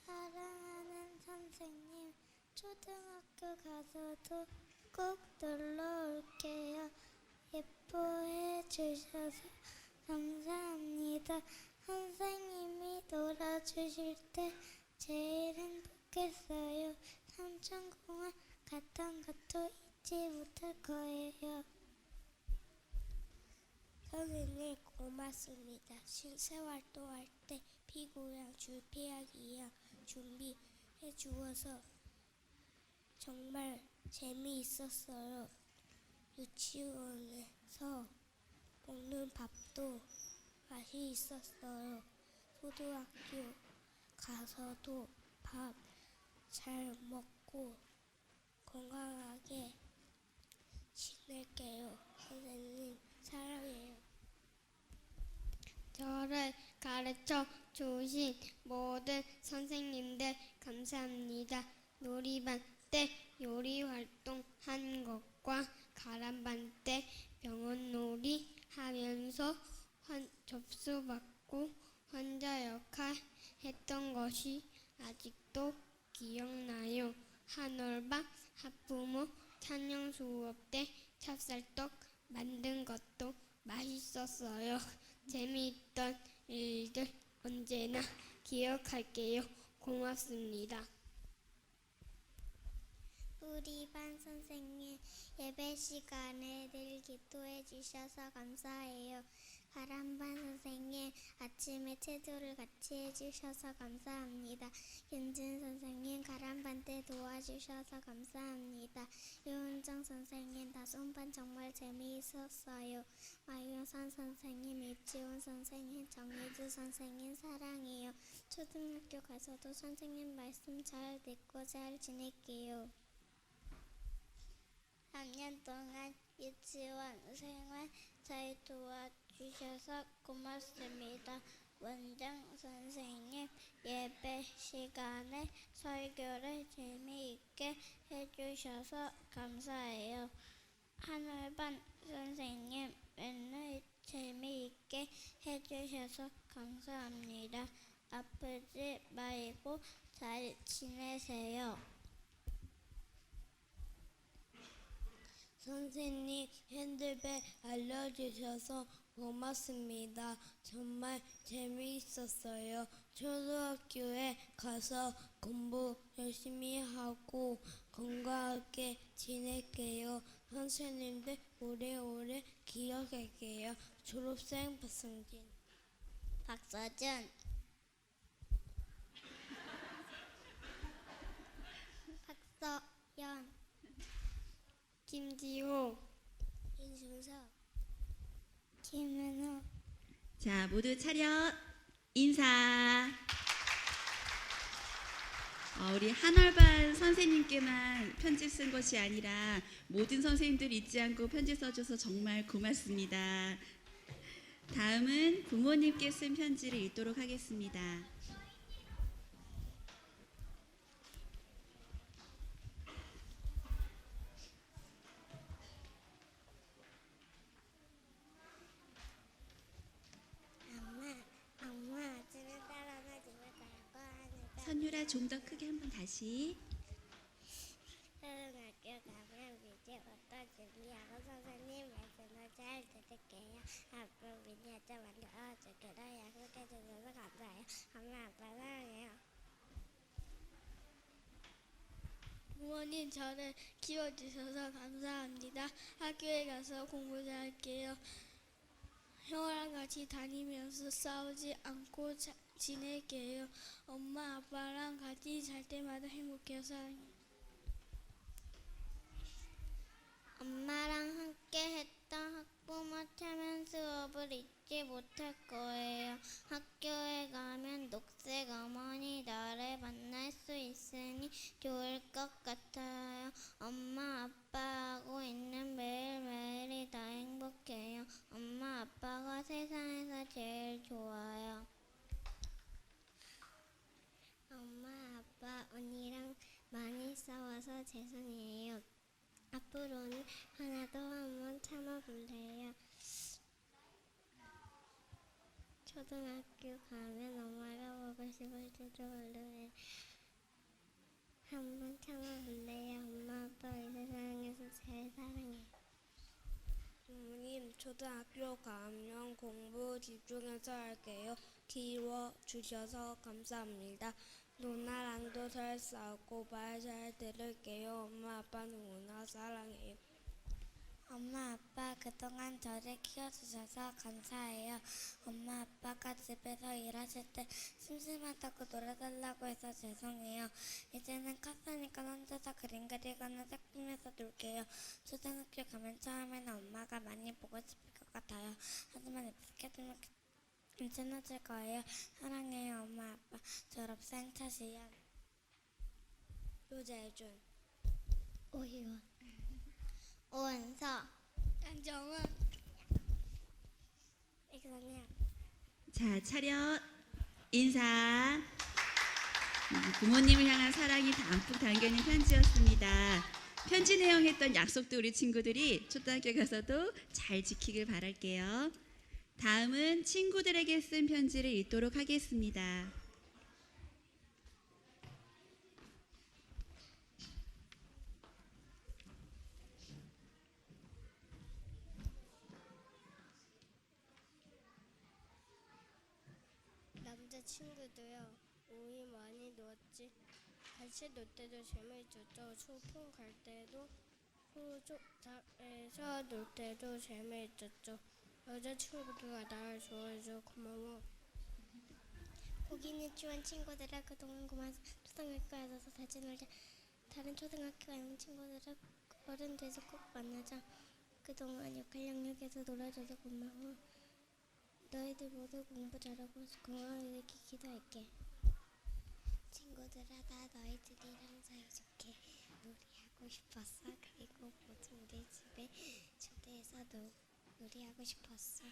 사랑하는 선생님, 초등학교 가서도 꼭 놀러 올게요. 예뻐해 주셔서 감사합니다. 선생님이 놀아주실 때 제일 행복했어요. 삼천공원 갔던 것도 잊지 못할 거예요. 선생님, 고맙습니다. 신체활동할 때 피구랑 줄피하기랑 준비해 주어서 정말 재미있었어요. 유치원에서 먹는 밥도 맛있었어요. 초등학교 가서도 밥 잘 먹고 건강하게 지낼게요. 선생님, 사랑해요. 저를 가르쳐 주신 모든 선생님들 감사합니다. 놀이반 때 요리 활동 한 것과 가람반 때 병원놀이 하면서 접수 받고 환자 역할 했던 것이 아직도 기억나요. 한월반 학부모 찬양 수업 때 찹쌀떡 만든 것도 맛있었어요. 재미있던 일들 언제나 기억할게요. 고맙습니다. 우리 반 선생님, 예배 시간에 늘 기도해 주셔서 감사해요. 가람반 선생님, 아침에 체조를 같이 해주셔서 감사합니다. 윤진 선생님, 가람반 때 도와주셔서 감사합니다. 유은정 선생님, 다솜반 정말 재미있었어요. 마유선 선생님, 입지훈 선생님, 정혜주 선생님 사랑해요. 초등학교 가서도 선생님 말씀 잘 듣고 잘 지낼게요. 3년 동안 유치원 생활 잘 도와주셔서 고맙습니다. 원장 선생님, 예배 시간에 설교를 재미있게 해주셔서 감사해요. 한월반 선생님, 맨날 재미있게 해주셔서 감사합니다. 아프지 말고 잘 지내세요. 선생님, 핸드백 알려주셔서 고맙습니다. 정말 재미있었어요. 초등학교에 가서 공부 열심히 하고 건강하게 지낼게요. 선생님들 오래오래 기억할게요. 졸업생 박성진. 박서준, 박서연, 김지호. 김준석, 김은호. 자, 모두 차렷 인사. 우리 한월반 선생님께만 편지 쓴 것이 아니라 모든 선생님들 잊지 않고 편지 써줘서 정말 고맙습니다. 다음은 부모님께 쓴 편지를 읽도록 하겠습니다. 엄마 아침에 따라서 집에 가고 하니까 선율아, 좀 더 크게 한번 다시. 초등학교 가면 미지부터 준비하고 선생님 말씀을 잘 들을게요. 앞으로 미니어처 만들어주기로 약속해 주셔서 감사해요. 엄마 아빠 사랑해요. 부모님 저를 키워주셔서 감사합니다. 학교에 가서 공부 잘할게요. 형아랑 같이 다니면서 싸우지 않고 지낼게요. 엄마 아빠랑 같이 잘 때마다 행복해요. 사랑해요. 엄마랑 함께 했던 학부모 체면 수업을 잊지 못할 거예요. 학교에 가면 녹색 어머니 나를 만날 수 있으니 좋을 것 같아요. 엄마 아빠하고 있는 매일매일이 다 행복해요. 엄마 아빠가 세상에서 제일 좋아요. 엄마 아빠 언니랑 많이 싸워서 죄송해요. 앞으로는 하나도 한번 참아볼래요. 초등학교 가면 엄마가 보고 싶을 때도 얼른 한번 참아볼래요. 엄마 아빠 이 세상에서 제일 사랑해요. 부모님 초등학교 가면 공부 집중해서 할게요. 키워주셔서 감사합니다. 누나랑도 잘 싸우고 말 잘 들을게요. 엄마 아빠 누구나 사랑해요. 엄마 아빠 그동안 저를 키워주셔서 감사해요. 엄마 아빠가 집에서 일하실 때 심심하다고 놀아달라고 해서 죄송해요. 이제는 컸으니까 혼자서 그림 그리거나 짝꿍해서 놀게요. 초등학교 가면 처음에는 엄마가 많이 보고 싶을 것 같아요. 하지만 익숙해지면 괜찮아질 거예요. 사랑해요 엄마 아빠. 졸업생 차시연. 유재준. 오희원, 오은서, 안정은. 이선영. 자, 차렷 인사. 부모님을 향한 사랑이 담뿍 담겨있는 편지였습니다. 편지 내용 했던 약속도 우리 친구들이 초등학교 가서도 잘 지키길 바랄게요. 다음은 친구들에게 쓴 편지를 읽도록 하겠습니다. 어제 친구도요. 우리 많이 놀았지. 같이 놀 때도 재미있었죠. 소풍 갈 때도 호족에서 놀 때도 재미있었죠. 여자친구들과 나를 좋아해줘 고마워. 고기는 좋은 친구들아 그동안 고마워서 초등학교에 와서 같이 놀자. 다른 초등학교 형 친구들아 어른 돼서 꼭 만나자. 그동안 역할 영역에서 놀아줘서 고마워. 너희들 모두 공부 잘하고 건강하게 기도할게. 친구들아 나 너희들이랑 사이좋게 놀이하고 싶었어. 그리고 모두 우리 집에 초대해서 놀이하고 싶었어.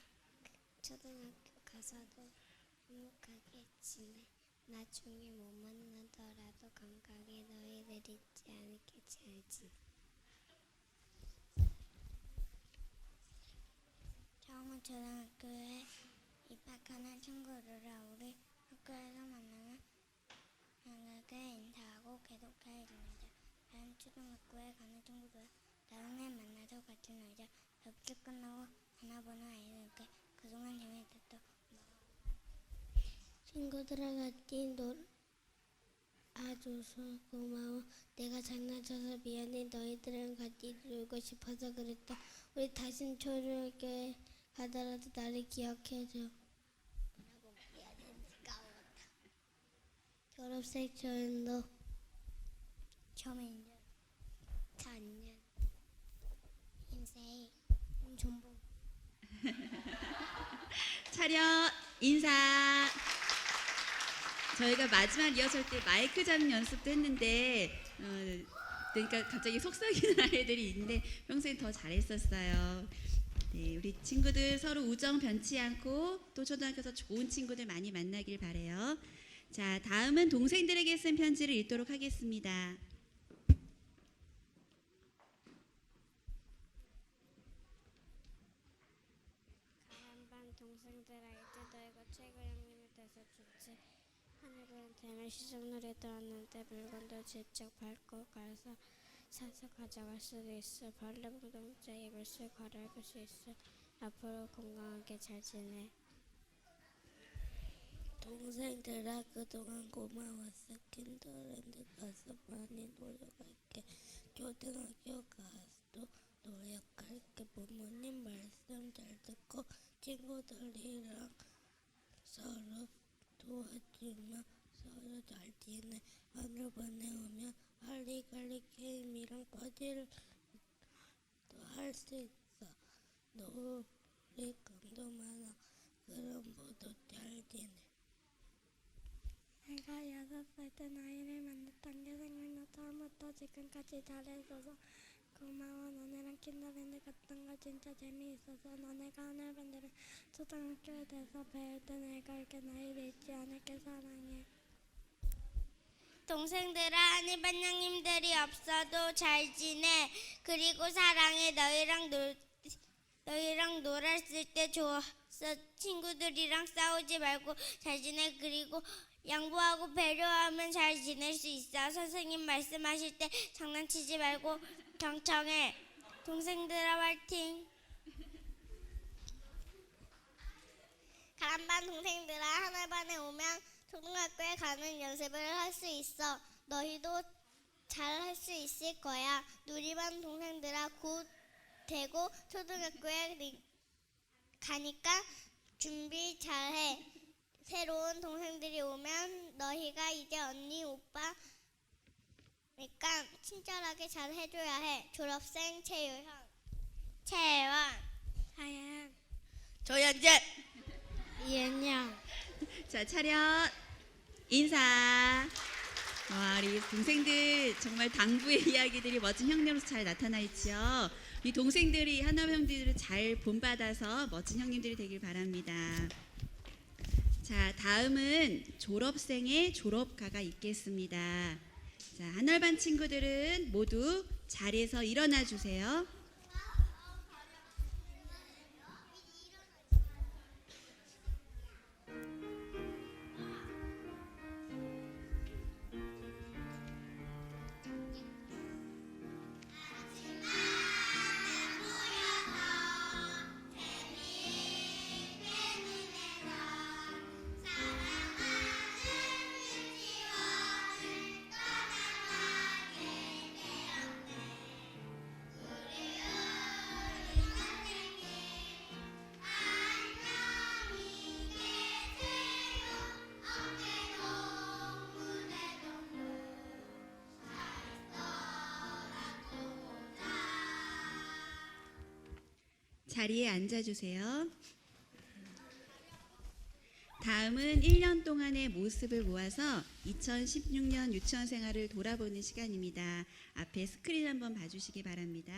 초등학교 가서도 행복하게 지내. 나중에 못 만나더라도 건강하게 너희들 잊지 않게 잘 지내. 처음은 초등학교에 입학하는 친구들아 우리 학교에서 만나면 편하게 인사하고 계속해 지내자. 다른 초등학교에 가는 친구들아 다음에 만나서 같이 놀자. 접시 끝나고 전화번호 알려줄게. 그동안 재밌었어. 친구들아 같이 놀아줘서 고마워. 내가 장난쳐서 미안해. 너희들이랑 같이 놀고 싶어서 그랬다. 우리 다신 초등학교에 가더라도 나를 기억해줘. 뭐라고 해야 되는지 까먹었다. 졸업생 저녁 초민년 찬년 임세희 임존봉. 차렷 인사. 저희가 마지막 리허설 때 마이크 잡는 연습도 했는데 그러니까 갑자기 속삭이는 아이들이 있는데 평소에 더 잘했었어요. 네, 우리 친구들 서로 우정 변치 않고 또 초등학교에서 좋은 친구들 많이 만나길 바래요. 자, 다음은 동생들에게 쓴 편지를 읽도록 하겠습니다. 가한 반 동생들아 이제 너희가 최고 형님이 돼서 좋지. 하늘한테는 시집놀이 떠왔는데 물건도 직접 밟고 가서 사서 가져갈 수도 있어. 반려동물자 입을 갈아입을 수 있어. 앞으로 건강하게 잘 지내. 동생들아 그동안 고마웠어. 킨더랜드 가서 많이 놀러갈게. 초등학교 가서도 노력할게. 부모님 말씀 잘 듣고 친구들이랑 서로 도와주며 서로 잘 지내. 하늘반에 오면 할리갈리 게임이랑 퍼즐도 할 수 있어. 놀이감도 많아. 그럼 모두 잘 지내. 내가 6살 때 너희를 만났던 게 생각나. 처음부터 지금까지 잘해줘서 고마워. 너네랑 킨더랜드 갔던 거 진짜 재미있어서. 너네가 하늘반대로 초등학교에 돼서 배울 때 내가 이렇게 너희를 잊지 않을게. 사랑해. 동생들아 하늘반 형님들이 없어도 잘 지내. 그리고 사랑해. 너희랑 놀았을 때 좋았어. 친구들이랑 싸우지 말고 잘 지내. 그리고 양보하고 배려하면 잘 지낼 수 있어. 선생님 말씀하실 때 장난치지 말고 경청해. 동생들아 화이팅. 가란반 동생들아 하늘반에 오면 초등학교에 가는 연습을 할 수 있어. 너희도 잘 할 수 있을 거야. 누리반 동생들아 곧 되고 초등학교에 가니까 준비 잘해. 새로운 동생들이 오면 너희가 이제 언니 오빠니까 친절하게 잘 해줘야 해. 졸업생 최유형, 최혜원, 하연, 조현재, 이은영. 자, 차렷 인사. 와, 우리 동생들 정말 당부의 이야기들이 멋진 형님으로서 잘 나타나 있죠. 이 동생들이 하나부 형들을 잘 본받아서 멋진 형님들이 되길 바랍니다. 자, 다음은 졸업생의 졸업가가 있겠습니다. 자, 한월반 친구들은 모두 자리에서 일어나 주세요. 사랑하는 자리에 앉아주세요. 다음은 1년 동안의 모습을 모아서 2016년 유치원 생활을 돌아보는 시간입니다. 앞에 스크린 한번 봐주시기 바랍니다.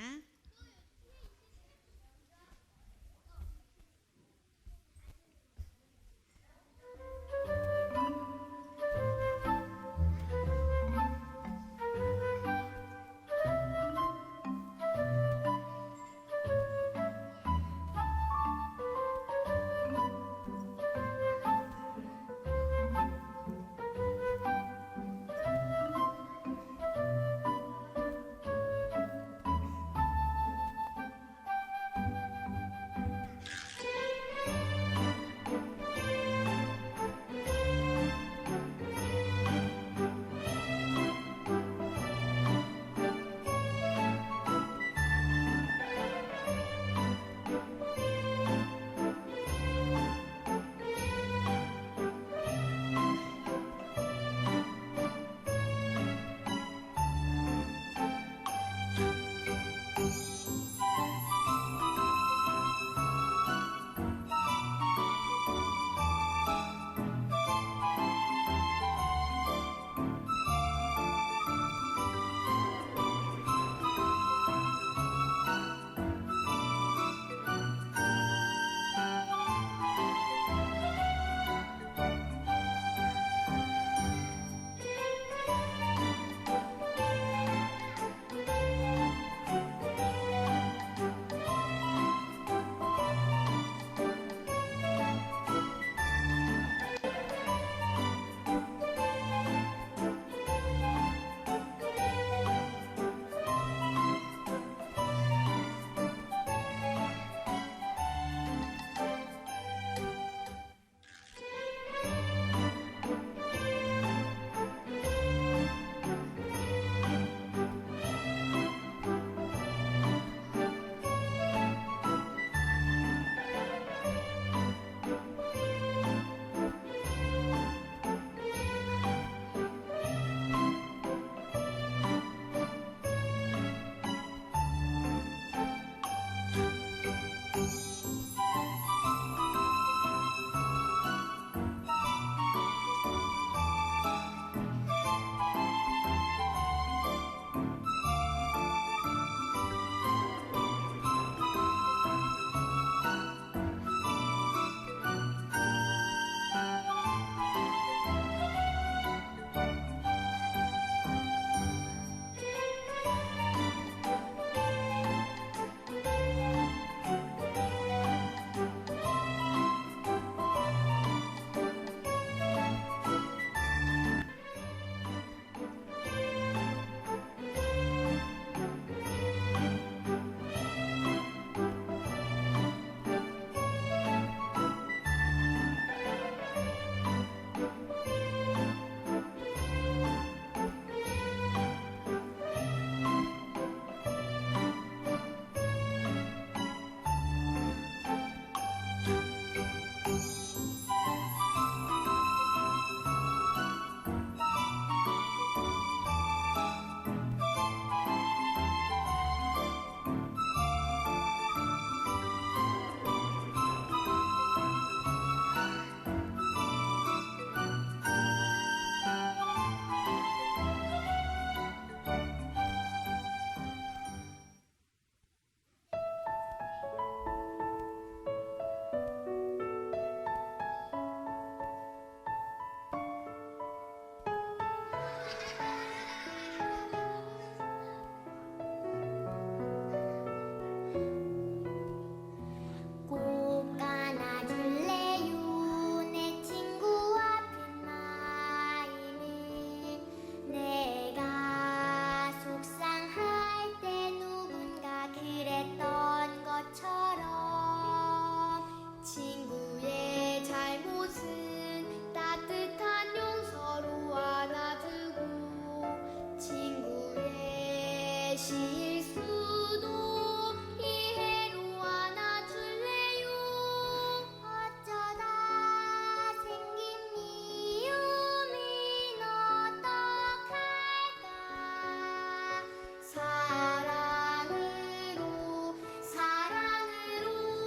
사랑으로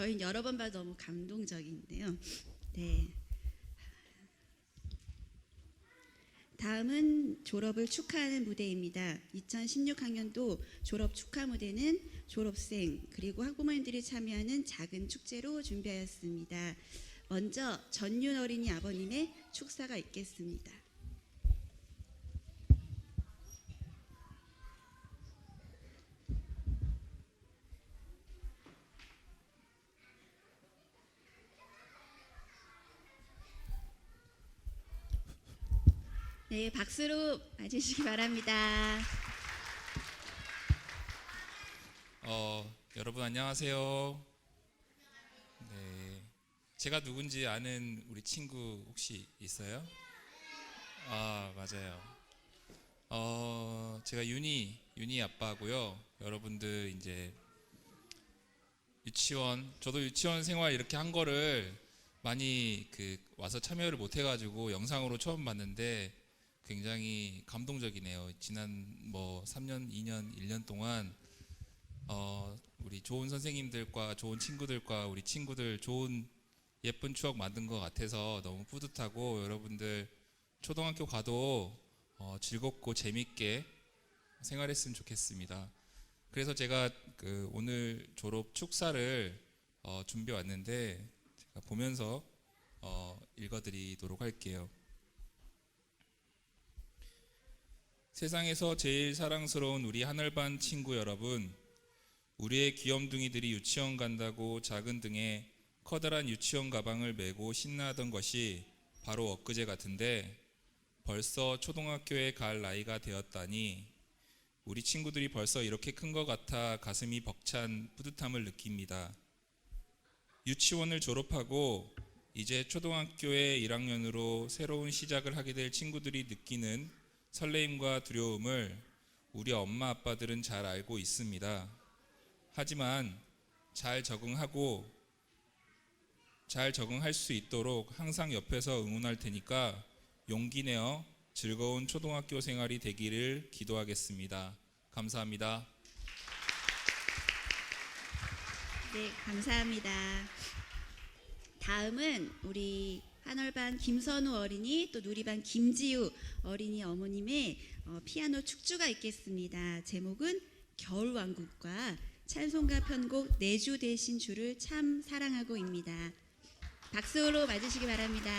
저희는 여러 번 봐도 너무 감동적인데요. 네. 다음은 졸업을 축하하는 무대입니다. 2016학년도 졸업 축하 무대는 졸업생 그리고 학부모님들이 참여하는 작은 축제로 준비하였습니다. 먼저 전윤 어린이 아버님의 축사가 있겠습니다. 네, 박수로 맞으시기 바랍니다. 여러분 안녕하세요. 네, 제가 누군지 아는 우리 친구 혹시 있어요? 아, 맞아요. 제가 윤희 아빠고요. 여러분들 이제 저도 유치원 생활 이렇게 한 거를 많이 와서 참여를 못 해가지고 영상으로 처음 봤는데 굉장히 감동적이네요. 지난 3년, 2년, 1년 동안 우리 좋은 선생님들과 좋은 친구들과 우리 친구들 좋은 예쁜 추억 만든 것 같아서 너무 뿌듯하고 여러분들 초등학교 가도 즐겁고 재밌게 생활했으면 좋겠습니다. 그래서 제가 오늘 졸업 축사를 준비해 왔는데 제가 보면서 읽어드리도록 할게요. 세상에서 제일 사랑스러운 우리 하늘반 친구 여러분, 우리의 귀염둥이들이 유치원 간다고 작은 등에 커다란 유치원 가방을 메고 신나하던 것이 바로 엊그제 같은데 벌써 초등학교에 갈 나이가 되었다니 우리 친구들이 벌써 이렇게 큰 것 같아 가슴이 벅찬 뿌듯함을 느낍니다. 유치원을 졸업하고 이제 초등학교의 1학년으로 새로운 시작을 하게 될 친구들이 느끼는 설레임과 두려움을 우리 엄마 아빠들은 잘 알고 있습니다. 하지만 잘 적응할 수 있도록 항상 옆에서 응원할 테니까 용기 내어 즐거운 초등학교 생활이 되기를 기도하겠습니다. 감사합니다. 네, 감사합니다. 다음은 우리 한월반 김선우 어린이 또 누리반 김지우 어린이 어머님의 피아노 축주가 있겠습니다. 제목은 겨울왕국과 찬송가 편곡 내주 대신 주를 참 사랑하고입니다. 박수로 맞으시기 바랍니다.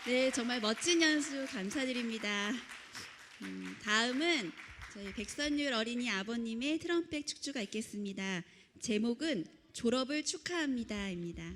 네, 정말 멋진 연수 감사드립니다. 다음은 저희 백선율 어린이 아버님의 트럼펫 축주가 있겠습니다. 제목은 졸업을 축하합니다입니다.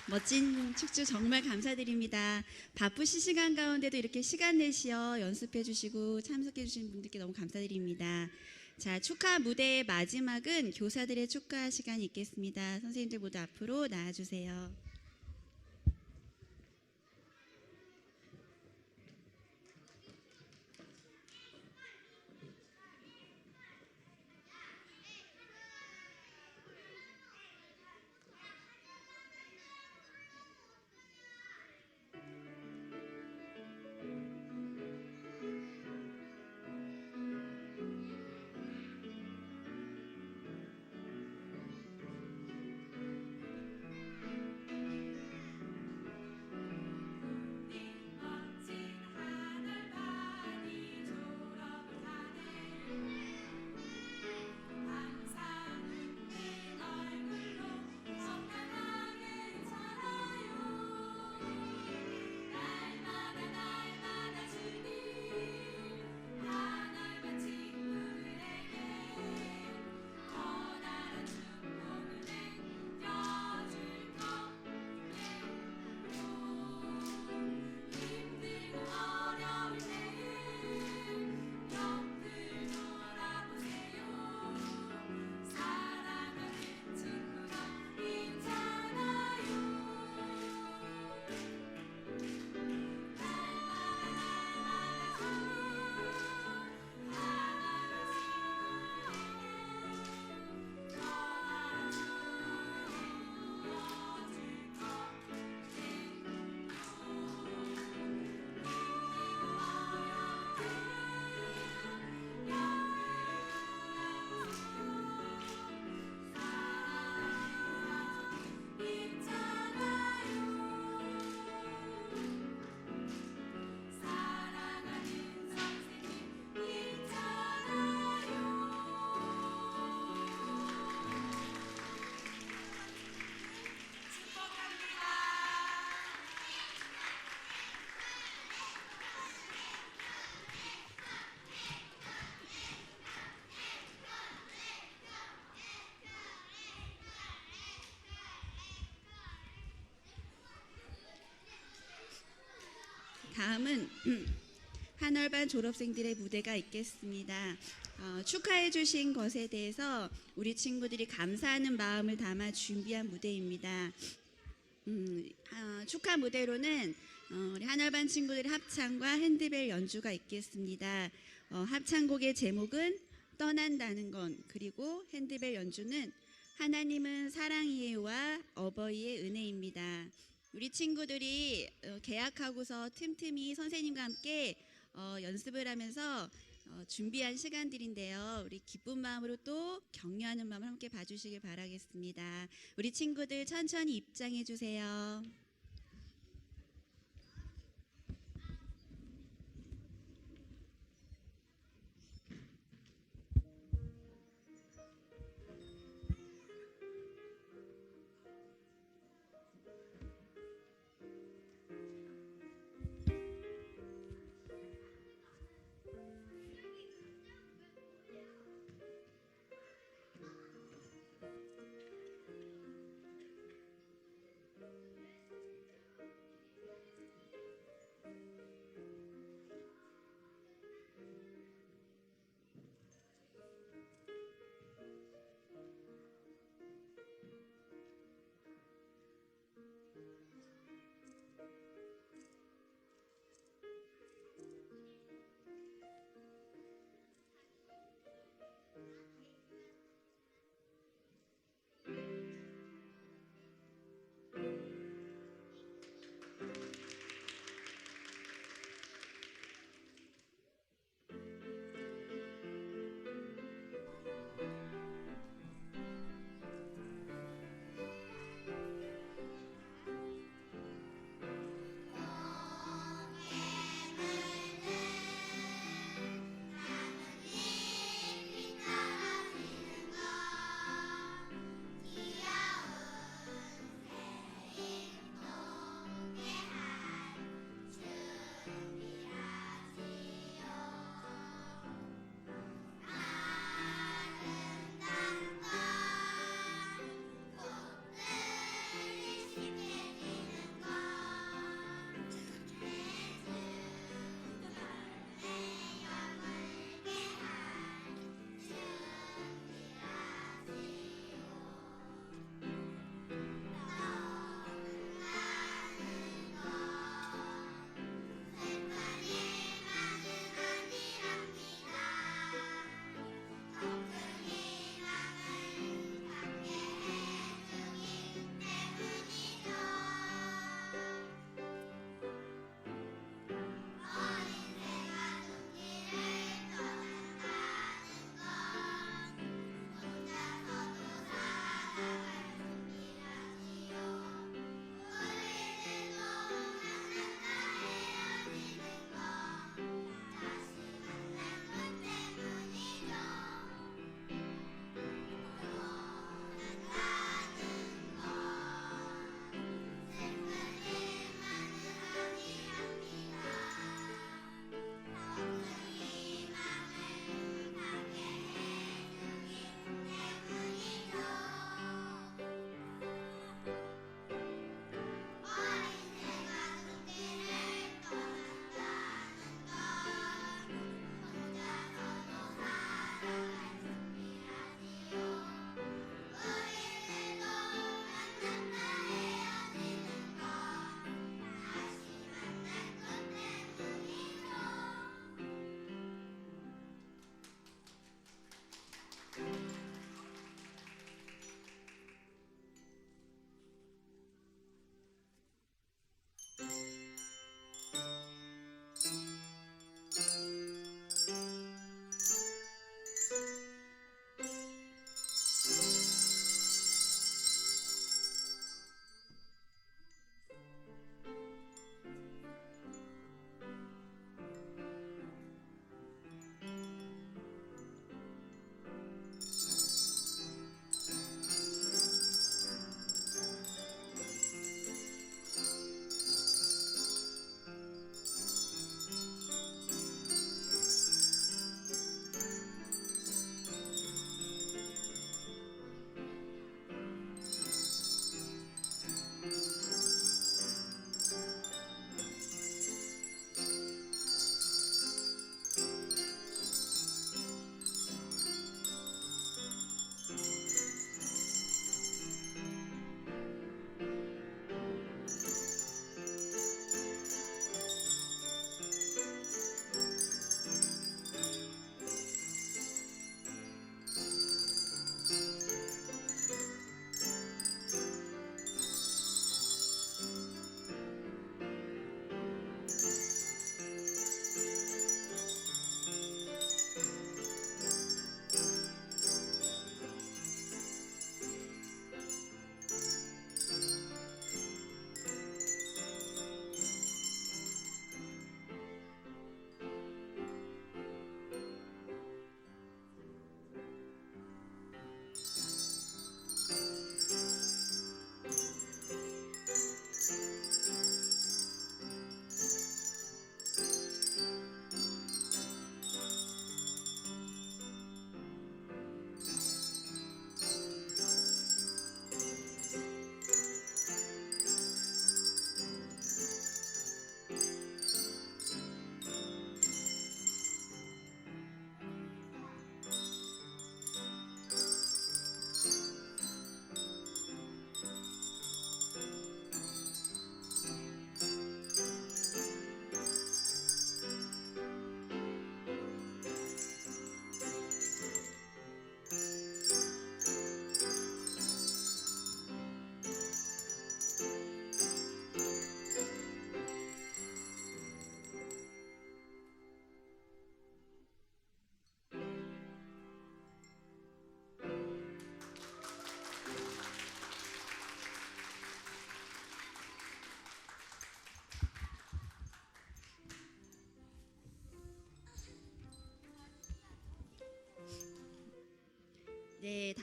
멋진 축주 정말 감사드립니다. 바쁘신 시간 가운데도 이렇게 시간 내시어 연습해 주시고 참석해 주신 분들께 너무 감사드립니다. 자, 축하 무대의 마지막은 교사들의 축하 시간이 있겠습니다. 선생님들 모두 앞으로 나와주세요. 다음은 한월반 졸업생들의 무대가 있겠습니다. 축하해 주신 것에 대해서 우리 친구들이 감사하는 마음을 담아 준비한 무대입니다. 축하 무대로는 우리 한월반 친구들의 합창과 핸드벨 연주가 있겠습니다. 합창곡의 제목은 떠난다는 건, 그리고 핸드벨 연주는 하나님은 사랑이에요와 어버이의 은혜입니다. 우리 친구들이 개학하고서 틈틈이 선생님과 함께 연습을 하면서 준비한 시간들인데요. 우리 기쁜 마음으로 또 격려하는 마음을 함께 봐주시길 바라겠습니다. 우리 친구들 천천히 입장해 주세요.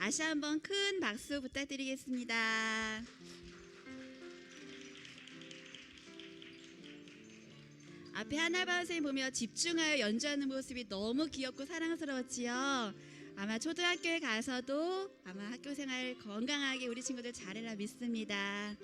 다시 한번 큰 박수 부탁드리겠습니다. 앞에 하나반 선생님 보며 집중하여 연주하는 모습이 너무 귀엽고 사랑스러웠지요. 아마 초등학교에 가서도 아마 학교 생활 건강하게 우리 친구들 잘해라 믿습니다.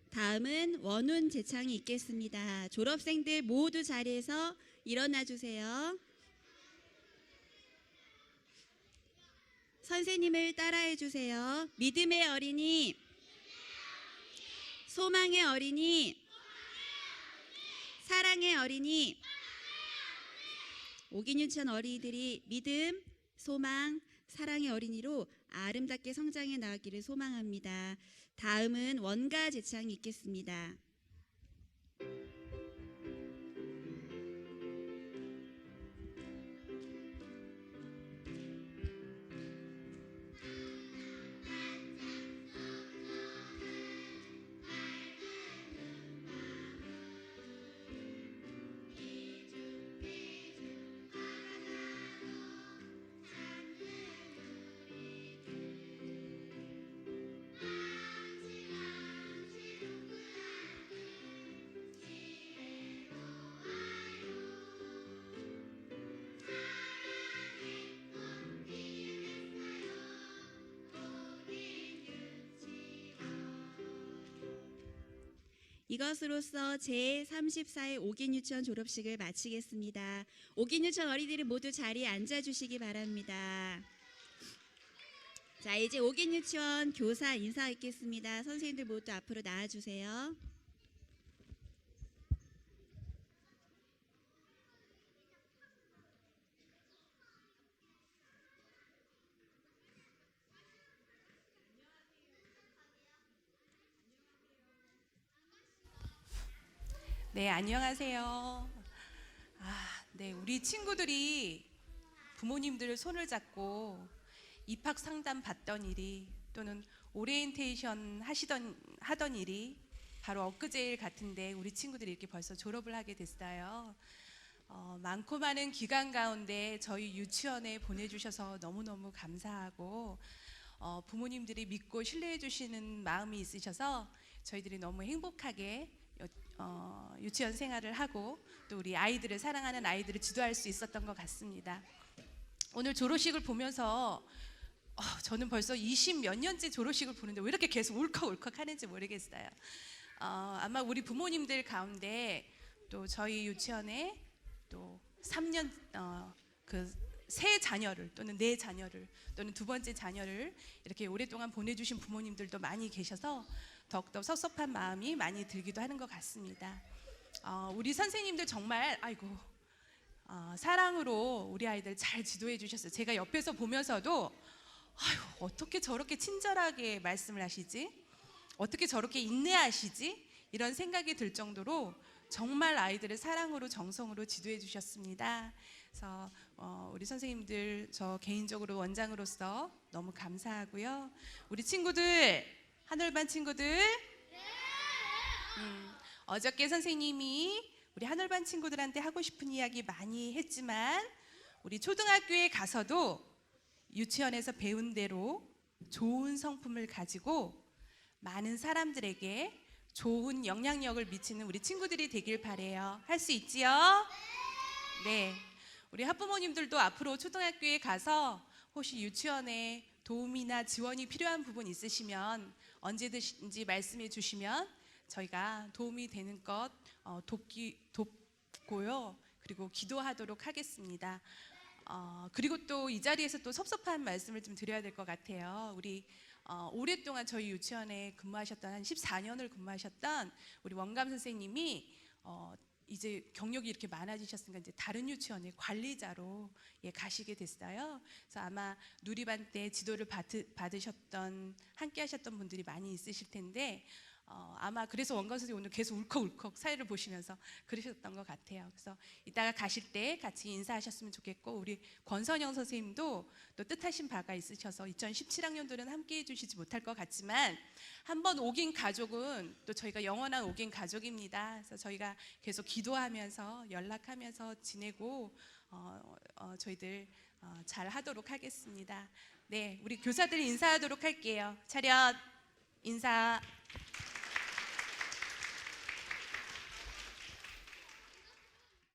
다음은 원훈 제창이 있겠습니다. 졸업생들 모두 자리에서 일어나 주세요. 선생님을 따라해 주세요. 믿음의 어린이, 소망의 어린이, 사랑의 어린이. 오긴 유치원 어린이들이 믿음, 소망, 사랑의 어린이로 아름답게 성장해 나가기를 소망합니다. 다음은 원가 제창이 있겠습니다. 이것으로써 제34회 오긴 유치원 졸업식을 마치겠습니다. 오긴 유치원 어린이들이 모두 자리에 앉아주시기 바랍니다. 자, 이제 오긴 유치원 교사 인사 있겠습니다. 선생님들 모두 앞으로 나와주세요. 네, 안녕하세요. 네, 우리 친구들이 부모님들 손을 잡고 입학 상담 받던 일이 또는 오리엔테이션 하던 일이 바로 엊그제일 같은데 우리 친구들이 이렇게 벌써 졸업을 하게 됐어요. 많고 많은 기간 가운데 저희 유치원에 보내주셔서 너무너무 감사하고 부모님들이 믿고 신뢰해 주시는 마음이 있으셔서 저희들이 너무 행복하게 유치원 생활을 하고 또 우리 아이들을 사랑하는 아이들을 지도할 수 있었던 것 같습니다. 오늘 졸업식을 보면서 저는 벌써 20 몇 년째 졸업식을 보는데 왜 이렇게 계속 울컥울컥 하는지 모르겠어요. 아마 우리 부모님들 가운데 또 저희 유치원에 또 3년 그 세 자녀를 또는 네 자녀를 또는 두 번째 자녀를 이렇게 오랫동안 보내주신 부모님들도 많이 계셔서 더욱더 섭섭한 마음이 많이 들기도 하는 것 같습니다. 우리 선생님들 정말 사랑으로 우리 아이들 잘 지도해 주셨어요. 제가 옆에서 보면서도 어떻게 저렇게 친절하게 말씀을 하시지? 어떻게 저렇게 인내하시지? 이런 생각이 들 정도로 정말 아이들을 사랑으로 정성으로 지도해 주셨습니다. 그래서 우리 선생님들 저 개인적으로 원장으로서 너무 감사하고요. 우리 친구들 하늘반 친구들 어저께 선생님이 우리 하늘반 친구들한테 하고 싶은 이야기 많이 했지만 우리 초등학교에 가서도 유치원에서 배운 대로 좋은 성품을 가지고 많은 사람들에게 좋은 영향력을 미치는 우리 친구들이 되길 바래요. 할 수 있지요? 네. 우리 학부모님들도 앞으로 초등학교에 가서 혹시 유치원에 도움이나 지원이 필요한 부분 있으시면 언제든지 말씀해 주시면 저희가 도움이 되는 것 돕고요. 그리고 기도하도록 하겠습니다. 그리고 또 이 자리에서 또 섭섭한 말씀을 좀 드려야 될 것 같아요. 우리 오랫동안 저희 유치원에 근무하셨던 한 14년을 근무하셨던 우리 원감 선생님이 이제 경력이 이렇게 많아지셨으니까 이제 다른 유치원의 관리자로 가시게 됐어요. 그래서 아마 누리반 때 지도를 받으셨던 함께 하셨던 분들이 많이 있으실 텐데 아마 그래서 원건 선생님 오늘 계속 울컥울컥 사회를 보시면서 그러셨던 것 같아요. 그래서 이따가 가실 때 같이 인사하셨으면 좋겠고, 우리 권선영 선생님도 또 뜻하신 바가 있으셔서 2017학년도는 함께 해주시지 못할 것 같지만 한번 오긴 가족은 또 저희가 영원한 오긴 가족입니다. 그래서 저희가 계속 기도하면서 연락하면서 지내고 저희들 잘 하도록 하겠습니다. 네, 우리 교사들 인사하도록 할게요. 차렷 인사.